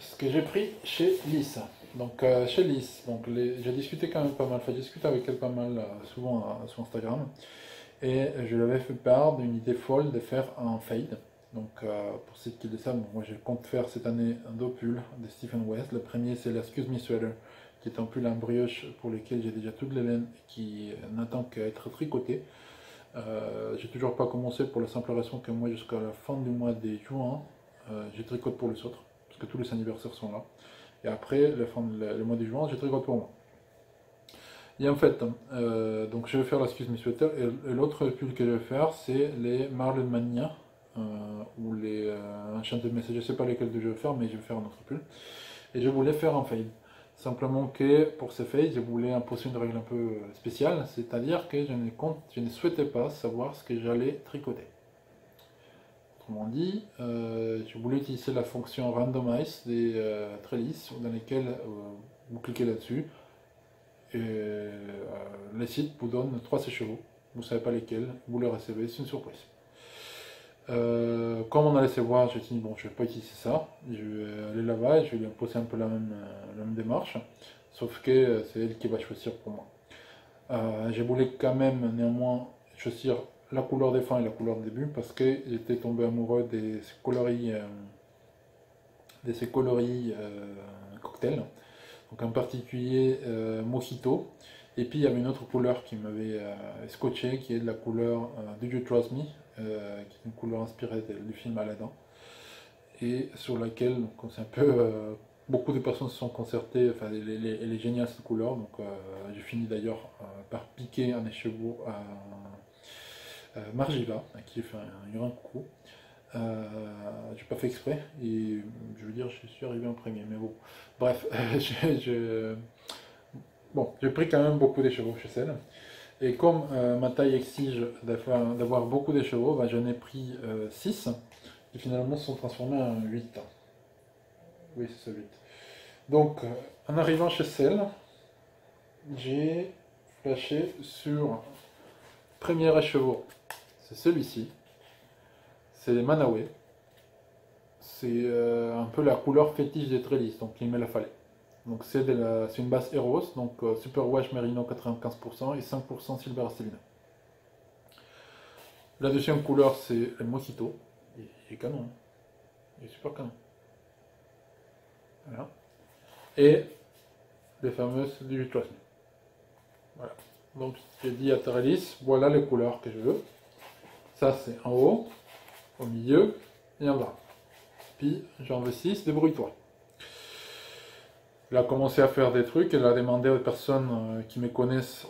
ce que j'ai pris chez Lys. Donc chez Lys, j'ai discuté quand même pas mal, enfin j'ai discuté avec elle pas mal souvent sur Instagram. Et je lui avais fait part d'une idée folle de faire un fade. Donc pour ceux qui le savent, moi je compte faire cette année deux pulls de Stephen West. Le premier c'est l'Excuse Me Sweater, qui est un pull en brioche pour lequel j'ai déjà toutes les laines qui n'attend qu'à être tricoté. J'ai toujours pas commencé pour la simple raison que moi jusqu'à la fin du mois de juin, je tricote pour les autres, parce que tous les anniversaires sont là. Et après, le mois de juin, je tricote pour moi. Et en fait, donc je vais faire l'excuse Me Sweater, et l'autre pull que je vais faire, c'est les Marlon Mania, ou les Enchanted Message, je sais pas lesquels je vais faire, mais je vais faire un autre pull. Et je voulais faire un fade. Simplement que pour ce fade, je voulais imposer une règle un peu spéciale, c'est-à-dire que je ne souhaitais pas savoir ce que j'allais tricoter. Autrement dit, je voulais utiliser la fonction randomize des trellis dans lesquelles vous cliquez là-dessus et le site vous donne 3 sèche-chevaux. Vous ne savez pas lesquels, vous les recevez, c'est une surprise. Comme on a laissé voir, j'ai dit bon, je vais pas utiliser ça, je vais aller là-bas et je vais lui imposer un peu la même démarche, sauf que c'est elle qui va choisir pour moi. Je voulais quand même néanmoins choisir la couleur des fins et la couleur de début parce que j'étais tombé amoureux de ces coloris cocktails. donc en particulier Mojito. Et puis il y avait une autre couleur qui m'avait scotché, qui est de la couleur Do You Trust Me, qui est une couleur inspirée du film Aladdin, et sur laquelle c'est un peu beaucoup de personnes se sont concertées. Enfin, elle est géniale cette couleur, donc j'ai fini d'ailleurs par piquer un écheveau à Margiela, à qui j'ai fait un grand coucou. J'ai pas fait exprès, et je veux dire, je suis arrivé en premier, mais bon. Bref, bon, j'ai pris quand même beaucoup d'écheveaux chez Cell. Et comme ma taille exige d'avoir beaucoup d'écheveaux, bah, j'en ai pris 6 qui finalement se sont transformés en 8. Oui, c'est ça, 8. Donc, en arrivant chez Cell, j'ai flashé sur premier écheveau. C'est celui-ci. C'est les Manawe. C'est un peu la couleur fétiche des Trellis, donc il me la fallait. Donc c'est une base Eros, donc Super Wash Merino 95% et 5% Silver Astelina. La deuxième couleur c'est le Mojito. Il est canon, hein. Il est super canon. Voilà. Et les fameuses du Trust Me. Voilà. Donc j'ai dit à Trellis, voilà les couleurs que je veux. Ça c'est en haut, au milieu et en bas. Puis j'en veux 6, débrouille-toi. Elle a commencé à faire des trucs, elle a demandé aux personnes qui me connaissent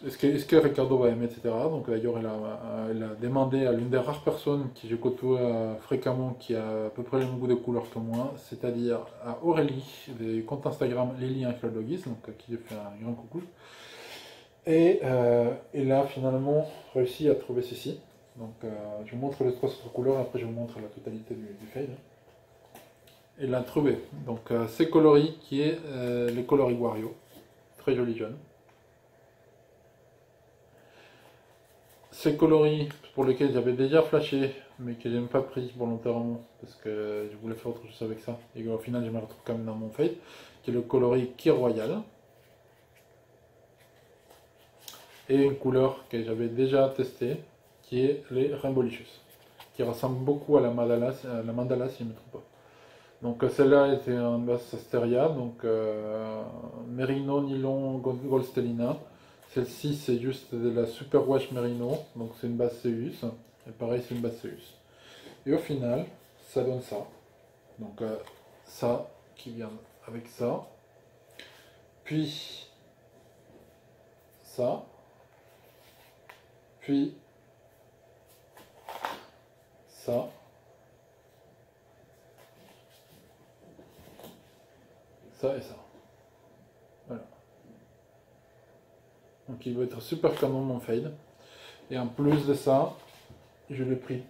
est-ce que Ricardo va aimer, etc. Donc d'ailleurs elle a demandé à l'une des rares personnes que je côtoie fréquemment qui a à peu près le même goût de couleur que moi, c'est-à-dire à Aurélie, des comptes Instagram Lily Archaeologis, donc à qui j'ai fait un grand coucou. Et elle a finalement réussi à trouver ceci. Donc je vous montre les 3 autres couleurs, après je vous montre la totalité du fade. Elle l'a trouvé. Donc c'est coloris qui est les coloris Wario. Très joli jaune. Ces coloris pour lesquels j'avais déjà flashé, mais que je n'ai pas pris volontairement parce que je voulais faire autre chose avec ça. Et au final je me retrouve quand même dans mon fade. Qui est le coloris Key Royal. Et une couleur que j'avais déjà testée, qui est les Rainbow Licious. Qui ressemble beaucoup à la mandala si je ne me trompe pas. Donc celle-là était en base Asteria, donc Merino, Nylon, Goldstellina. Celle-ci c'est juste de la Super Wash Merino, donc c'est une base Ceus. Et pareil c'est une base Ceus. Et au final, ça donne ça. Donc ça qui vient avec ça. Puis ça. Puis ça. Ça et ça. Voilà. Donc il va être super canon mon fade. Et en plus de ça, je l'ai pris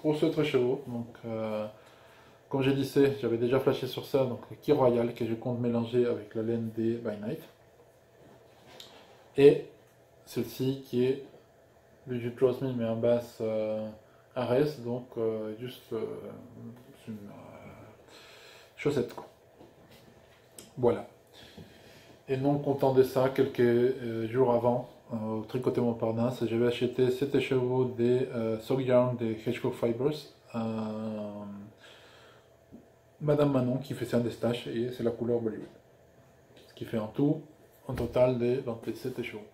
pour ce autre chevaux. Donc comme j'ai dit, j'avais déjà flashé sur ça, donc le Key Royal que je compte mélanger avec la laine des By Night. Et celle-ci qui est le You Trust Me mais en basse Ares, donc juste une chaussette quoi. Voilà. Et non content de ça, quelques jours avant, au Tricoté Montparnasse, j'avais acheté 7 écheveaux des Sock Yarn des Hedgehog Fibers à Madame Manon qui fait un des stages et c'est la couleur Bollywood. Ce qui fait en tout, en total, des 27 écheveaux.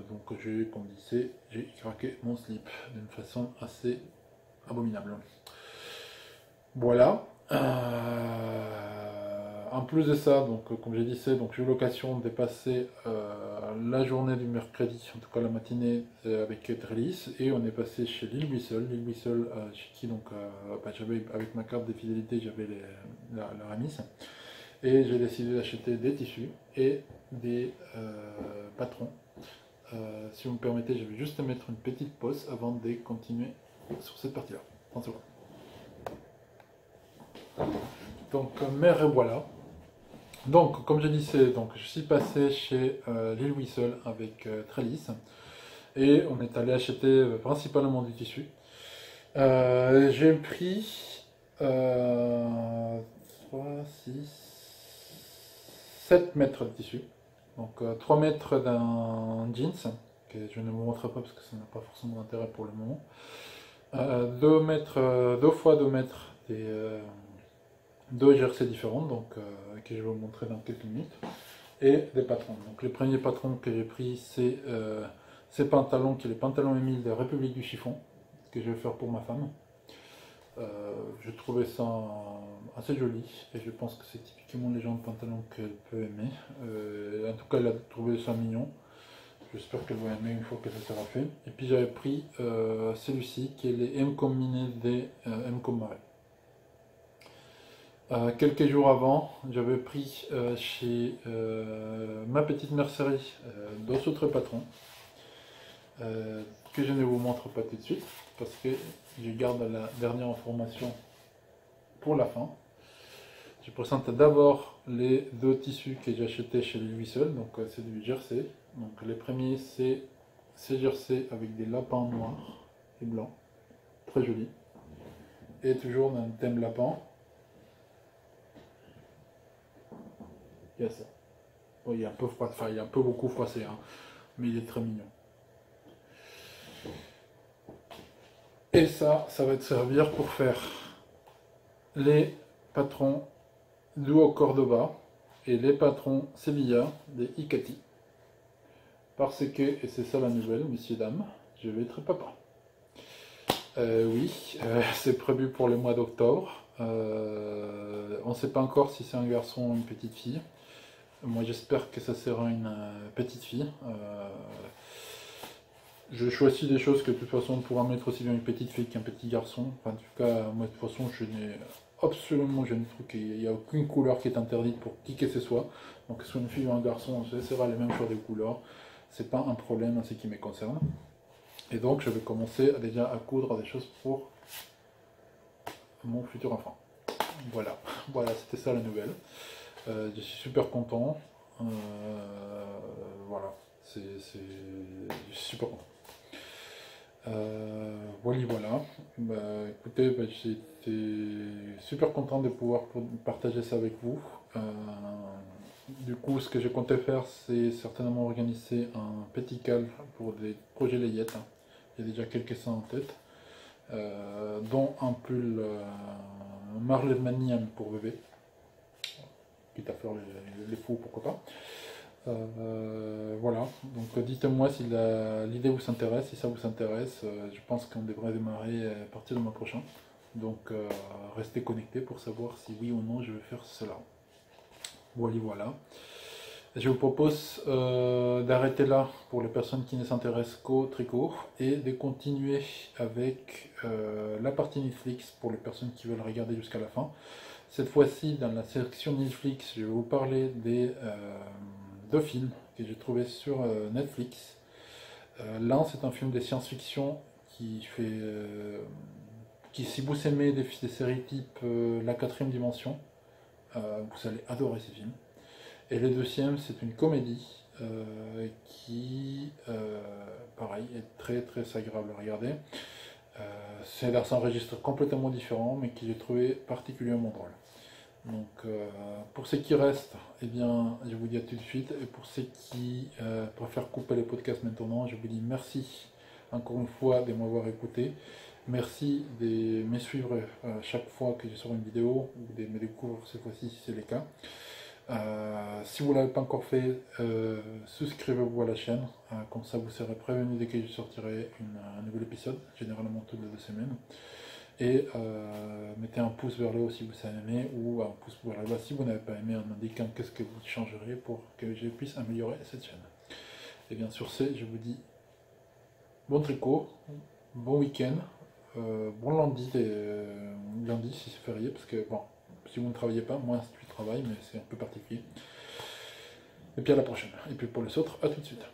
Donc comme disait, j'ai craqué mon slip d'une façon assez abominable. Voilà. En plus de ça, donc comme j'ai dit, donc j'ai eu l'occasion de passer la journée du mercredi, en tout cas la matinée, avec Trellis, et on est passé chez Lille Whistle, chez qui donc j'avais avec ma carte de fidélité, j'avais la remise, et j'ai décidé d'acheter des tissus et des patrons. Si vous me permettez, je vais juste mettre une petite pause avant de continuer sur cette partie-là. 30 secondes. Donc, me revoilà. Donc, comme je disais, donc, je suis passé chez Lille Whistle avec Trellis et on est allé acheter principalement du tissu. J'ai pris 3, 6, 7 mètres de tissu. Donc 3 mètres d'un jeans, que je ne vous montrerai pas parce que ça n'a pas forcément d'intérêt pour le moment. 2 fois 2 mètres des deux jersey différentes, donc que je vais vous montrer dans quelques minutes, et des patrons. Donc les premiers patrons que j'ai pris, c'est ces pantalons, qui sont les pantalons Émile de République du Chiffon, que je vais faire pour ma femme. Je trouvais ça assez joli et je pense que c'est typiquement les genres de pantalons qu'elle peut aimer. En tout cas, elle a trouvé ça mignon. J'espère qu'elle va aimer une fois que ça sera fait. Et puis j'avais pris celui-ci qui est les M-Com Mini des M-Com Marais. Quelques jours avant, j'avais pris chez ma petite mercerie d'autres autres patrons que je ne vous montre pas tout de suite parce que je garde la dernière information pour la fin. Je présente d'abord les deux tissus que j'ai achetés chez lui seul, donc c'est du jersey. Donc les premiers c'est ces jerseys avec des lapins noirs et blancs, très jolis, et toujours dans le thème lapin. Il y a ça. Oh, il est un peu froid, enfin il est un peu beaucoup froissé, hein, mais il est très mignon. Et ça va te servir pour faire les patrons Duo Cordoba et les patrons Sevilla des Icati. Parce que, et c'est ça la nouvelle, messieurs, dames, je vais être papa. Oui, c'est prévu pour le mois d'octobre. On ne sait pas encore si c'est un garçon ou une petite fille. Moi j'espère que ça sera une petite fille. Je choisis des choses que de toute façon on pourra mettre aussi bien une petite fille qu'un petit garçon. Enfin, en tout cas, moi de toute façon je n'ai absolument, je ne trouve qu'il n'y a aucune couleur qui est interdite pour qui que ce soit. Donc que ce soit une fille ou un garçon, ce sera les mêmes choix de couleurs. C'est pas un problème en ce qui me concerne. Et donc je vais commencer déjà à coudre des choses pour mon futur enfant. Voilà, voilà, c'était ça la nouvelle. Je suis super content. Voilà, je suis super content. Voilà. Bah, écoutez, bah, j'étais super content de pouvoir partager ça avec vous. Du coup, ce que je comptais faire, c'est certainement organiser un petit cal pour des projets layettes. Il y a déjà quelques-uns en tête, dont un pull Marley Maniam pour bébé, quitte à faire les fous, pourquoi pas. Voilà, donc dites-moi si l'idée vous intéresse, si ça vous intéresse. Je pense qu'on devrait démarrer à partir du mois prochain. Donc restez connectés pour savoir si oui ou non je vais faire cela. Voilà. Je vous propose d'arrêter là pour les personnes qui ne s'intéressent qu'au tricot et de continuer avec la partie Netflix pour les personnes qui veulent regarder jusqu'à la fin. Cette fois-ci, dans la section Netflix, je vais vous parler des deux films que j'ai trouvés sur Netflix. L'un, c'est un film de science-fiction qui fait... si vous aimez des séries type La Quatrième Dimension, vous allez adorer ces films. Et le deuxième, c'est une comédie qui, pareil, est très très agréable à regarder. C'est dans un registre complètement différent, mais que j'ai trouvé particulièrement drôle. Donc, pour ceux qui restent, eh bien, je vous dis à tout de suite. Et pour ceux qui préfèrent couper les podcasts maintenant, je vous dis merci encore une fois de m'avoir écouté. Merci de me suivre chaque fois que je sors une vidéo ou de me découvrir cette fois-ci si c'est le cas. Si vous ne l'avez pas encore fait, souscrivez-vous à la chaîne, comme ça vous serez prévenu dès que je sortirai un nouvel épisode, généralement toutes les 2 semaines. Et mettez un pouce vers le haut si vous avez aimé, ou un pouce vers le bas si vous n'avez pas aimé, en indiquant qu'est-ce que vous changeriez pour que je puisse améliorer cette chaîne. Et bien sur ce, je vous dis bon tricot, bon week-end, bon lundi, lundi si c'est férié, parce que bon, si vous ne travaillez pas, moi je travaille, mais c'est un peu particulier. Et puis à la prochaine. Et puis pour les autres, à tout de suite.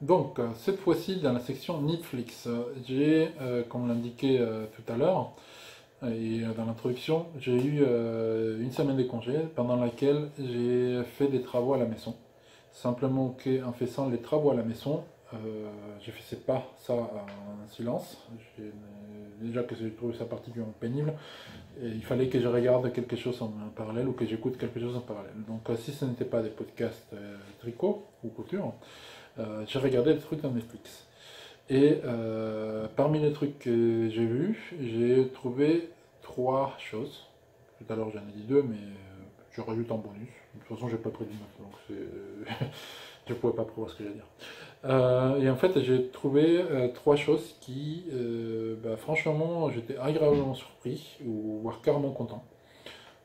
Donc, cette fois-ci, dans la section Netflix, j'ai, comme l'indiqué tout à l'heure, et dans l'introduction, j'ai eu une semaine de congé pendant laquelle j'ai fait des travaux à la maison. Simplement qu'en faisant les travaux à la maison, je ne faisais pas ça en silence. Déjà que j'ai trouvé ça particulièrement pénible, et il fallait que je regarde quelque chose en parallèle ou que j'écoute quelque chose en parallèle. Donc si ce n'était pas des podcasts tricot ou couture, j'ai regardé des trucs dans Netflix. Et parmi les trucs que j'ai vus, j'ai trouvé trois choses. Tout à l'heure j'en ai dit deux, mais je rajoute en bonus. De toute façon, j'ai pas pris de notes, donc je ne pouvais pas prévoir ce que j'allais dire. Et en fait, j'ai trouvé trois choses qui, franchement, j'étais agréablement surpris, ou voire carrément content.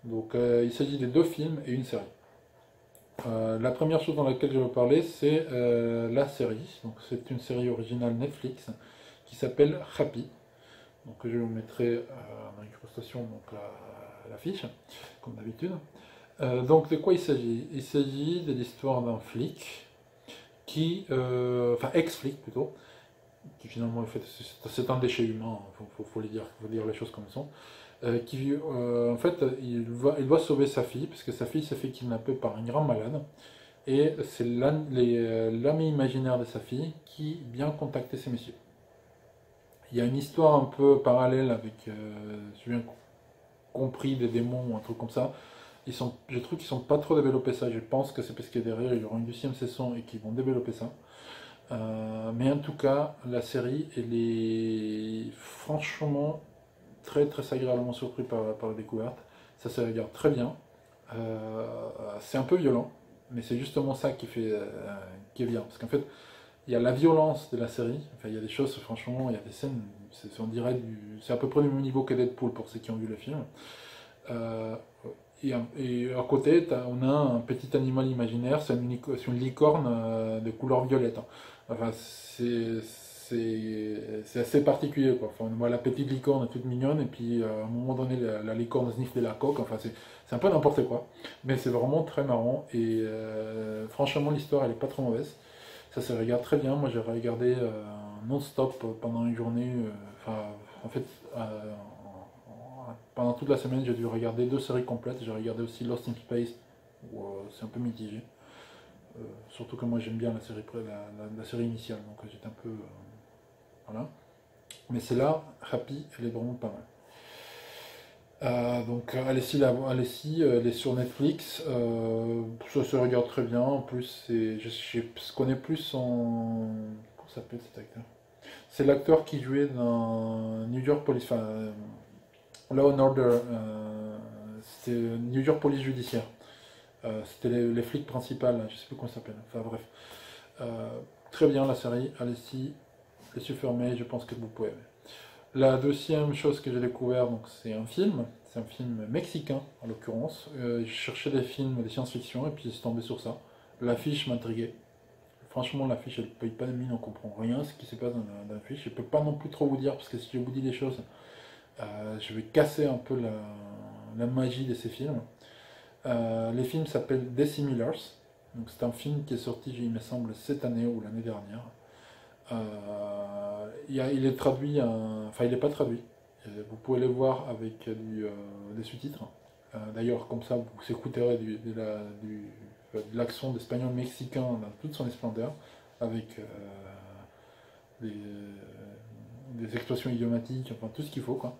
Donc, il s'agit des deux films et une série. La première chose dans laquelle je veux parler, c'est la série. Donc, c'est une série originale Netflix qui s'appelle Happy. Donc, je vous mettrai en incrustation donc, la fiche, comme d'habitude. Donc, de quoi il s'agit? Il s'agit de l'histoire d'un flic qui, enfin ex-flic plutôt, qui finalement c'est un déchet humain, faut dire les choses comme elles sont, qui en fait il doit sauver sa fille parce que sa fille s'est fait kidnapper par un grand malade et c'est l'ami imaginaire de sa fille qui vient contacter ces messieurs. Il y a une histoire un peu parallèle avec, j'ai bien compris, des démons ou un truc comme ça. Je trouve qu'ils sont pas trop développés ça. Je pense que c'est parce que derrière il y aura une deuxième saison et qu'ils vont développer ça. Mais en tout cas, la série, elle est franchement très très agréablement surpris par la découverte. Ça se regarde très bien. C'est un peu violent, mais c'est justement ça qui est bien. Parce qu'en fait, il y a la violence de la série. Enfin, il y a des choses, franchement, il y a des scènes, on dirait c'est à peu près du même niveau que Deadpool pour ceux qui ont vu le film. Euh, et à côté, on a un petit animal imaginaire, c'est une licorne de couleur violette. Enfin, c'est assez particulier, quoi. Enfin, on voit la petite licorne toute mignonne, et puis à un moment donné, la licorne sniffe de la coque. Enfin, c'est un peu n'importe quoi. Mais c'est vraiment très marrant, et franchement, l'histoire, elle est pas trop mauvaise. Ça se regarde très bien. Moi, j'ai regardé non-stop pendant une journée. Enfin, en fait, pendant toute la semaine, j'ai dû regarder deux séries complètes. J'ai regardé aussi Lost in Space, où c'est un peu mitigé. Surtout que moi j'aime bien la série initiale, donc j'étais un peu. Voilà. Mais c'est là, Happy, elle est vraiment pas mal. Donc allez-y, elle est sur Netflix. Ça se regarde très bien. En plus, je connais plus son. Comment s'appelle cet acteur? C'est l'acteur qui jouait dans New York Police. Enfin, Law and Order. C'était New York Police Judiciaire. C'était les flics principales, je sais plus comment ça s'appelle. Enfin bref. Euh, Très bien la série, allez-y, les yeux fermés, je pense que vous pouvez aimer. La deuxième chose que j'ai découvert, donc c'est un film mexicain en l'occurrence. Je cherchais des films de science-fiction et puis je suis tombé sur ça. L'affiche m'intriguait. Franchement, l'affiche elle paye pas de mine, on comprend rien ce qui se passe dans l'affiche. Je peux pas non plus trop vous dire parce que si je vous dis des choses, je vais casser un peu la magie de ces films. Les films s'appellent Decimilers. Donc c'est un film qui est sorti, il me semble, cette année ou l'année dernière. Il est traduit, enfin il n'est pas traduit. Vous pouvez le voir avec des sous-titres. D'ailleurs, comme ça, vous écouterez de l'accent d'espagnol mexicain dans toute son splendeur, avec des, des expressions idiomatiques, enfin tout ce qu'il faut, quoi.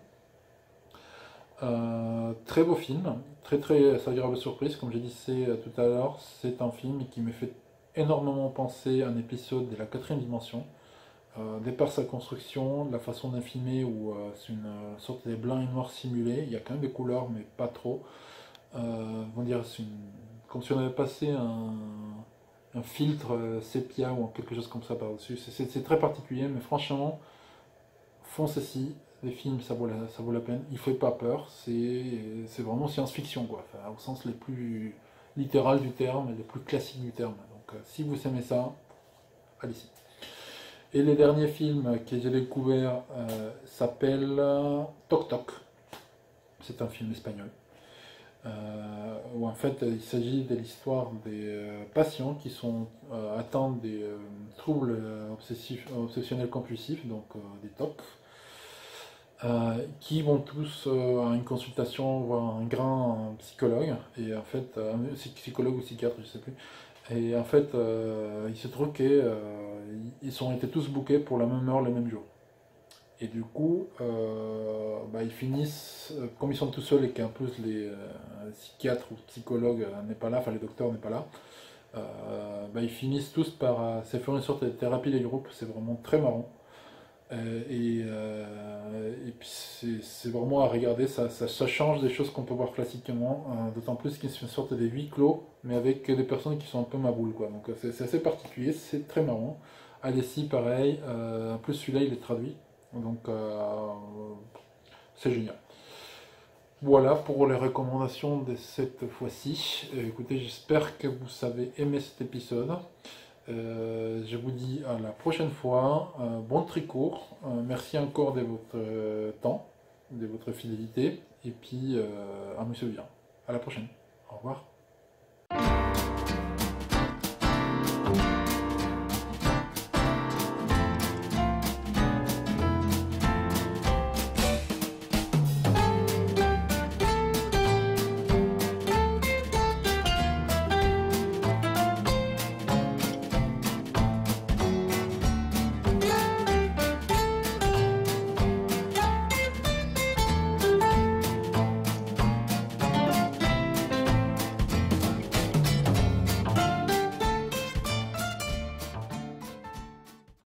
Très beau film, très très agréable surprise, comme j'ai dit tout à l'heure, c'est un film qui me fait énormément penser à un épisode de la quatrième dimension, de par sa construction, la façon d'un filmer où c'est une sorte de blanc et noir simulé, il y a quand même des couleurs mais pas trop. On dire, comme si on avait passé un filtre sépia ou quelque chose comme ça par-dessus, c'est très particulier mais franchement, foncez-y, les films, ça vaut la peine. Il fait pas peur, c'est vraiment science-fiction, quoi. Enfin, au sens les plus littéral du terme et les plus classiques du terme. Donc, si vous aimez ça, allez-y. Et le dernier film que j'ai découvert s'appelle Toc Toc. C'est un film espagnol. Où en fait il s'agit de l'histoire des patients qui sont atteints des troubles obsessionnels compulsifs, donc des TOC, qui vont tous à une consultation voir un grand psychologue, et en fait, psychologue ou psychiatre, je sais plus. Et en fait, il se trouve qu'ils ont été tous bookés pour la même heure, le même jour. Et du coup, ils finissent, comme ils sont tout seuls et qu'en plus les psychiatres ou psychologues n'est pas là, enfin les docteurs n'est pas là, ils finissent tous par se faire une sorte de thérapie des groupes, c'est vraiment très marrant. Et puis c'est vraiment à regarder, ça change des choses qu'on peut voir classiquement, d'autant plus qu'ils sont sortent des huis clos, mais avec des personnes qui sont un peu maboules, quoi. Donc c'est assez particulier, c'est très marrant. Alessi, pareil, en plus celui-là il est traduit, donc c'est génial. Voilà pour les recommandations de cette fois-ci. Écoutez, j'espère que vous avez aimé cet épisode. Je vous dis à la prochaine fois. Bon tricot. Merci encore de votre temps, de votre fidélité. Et puis, amusez-vous bien. À la prochaine. Au revoir.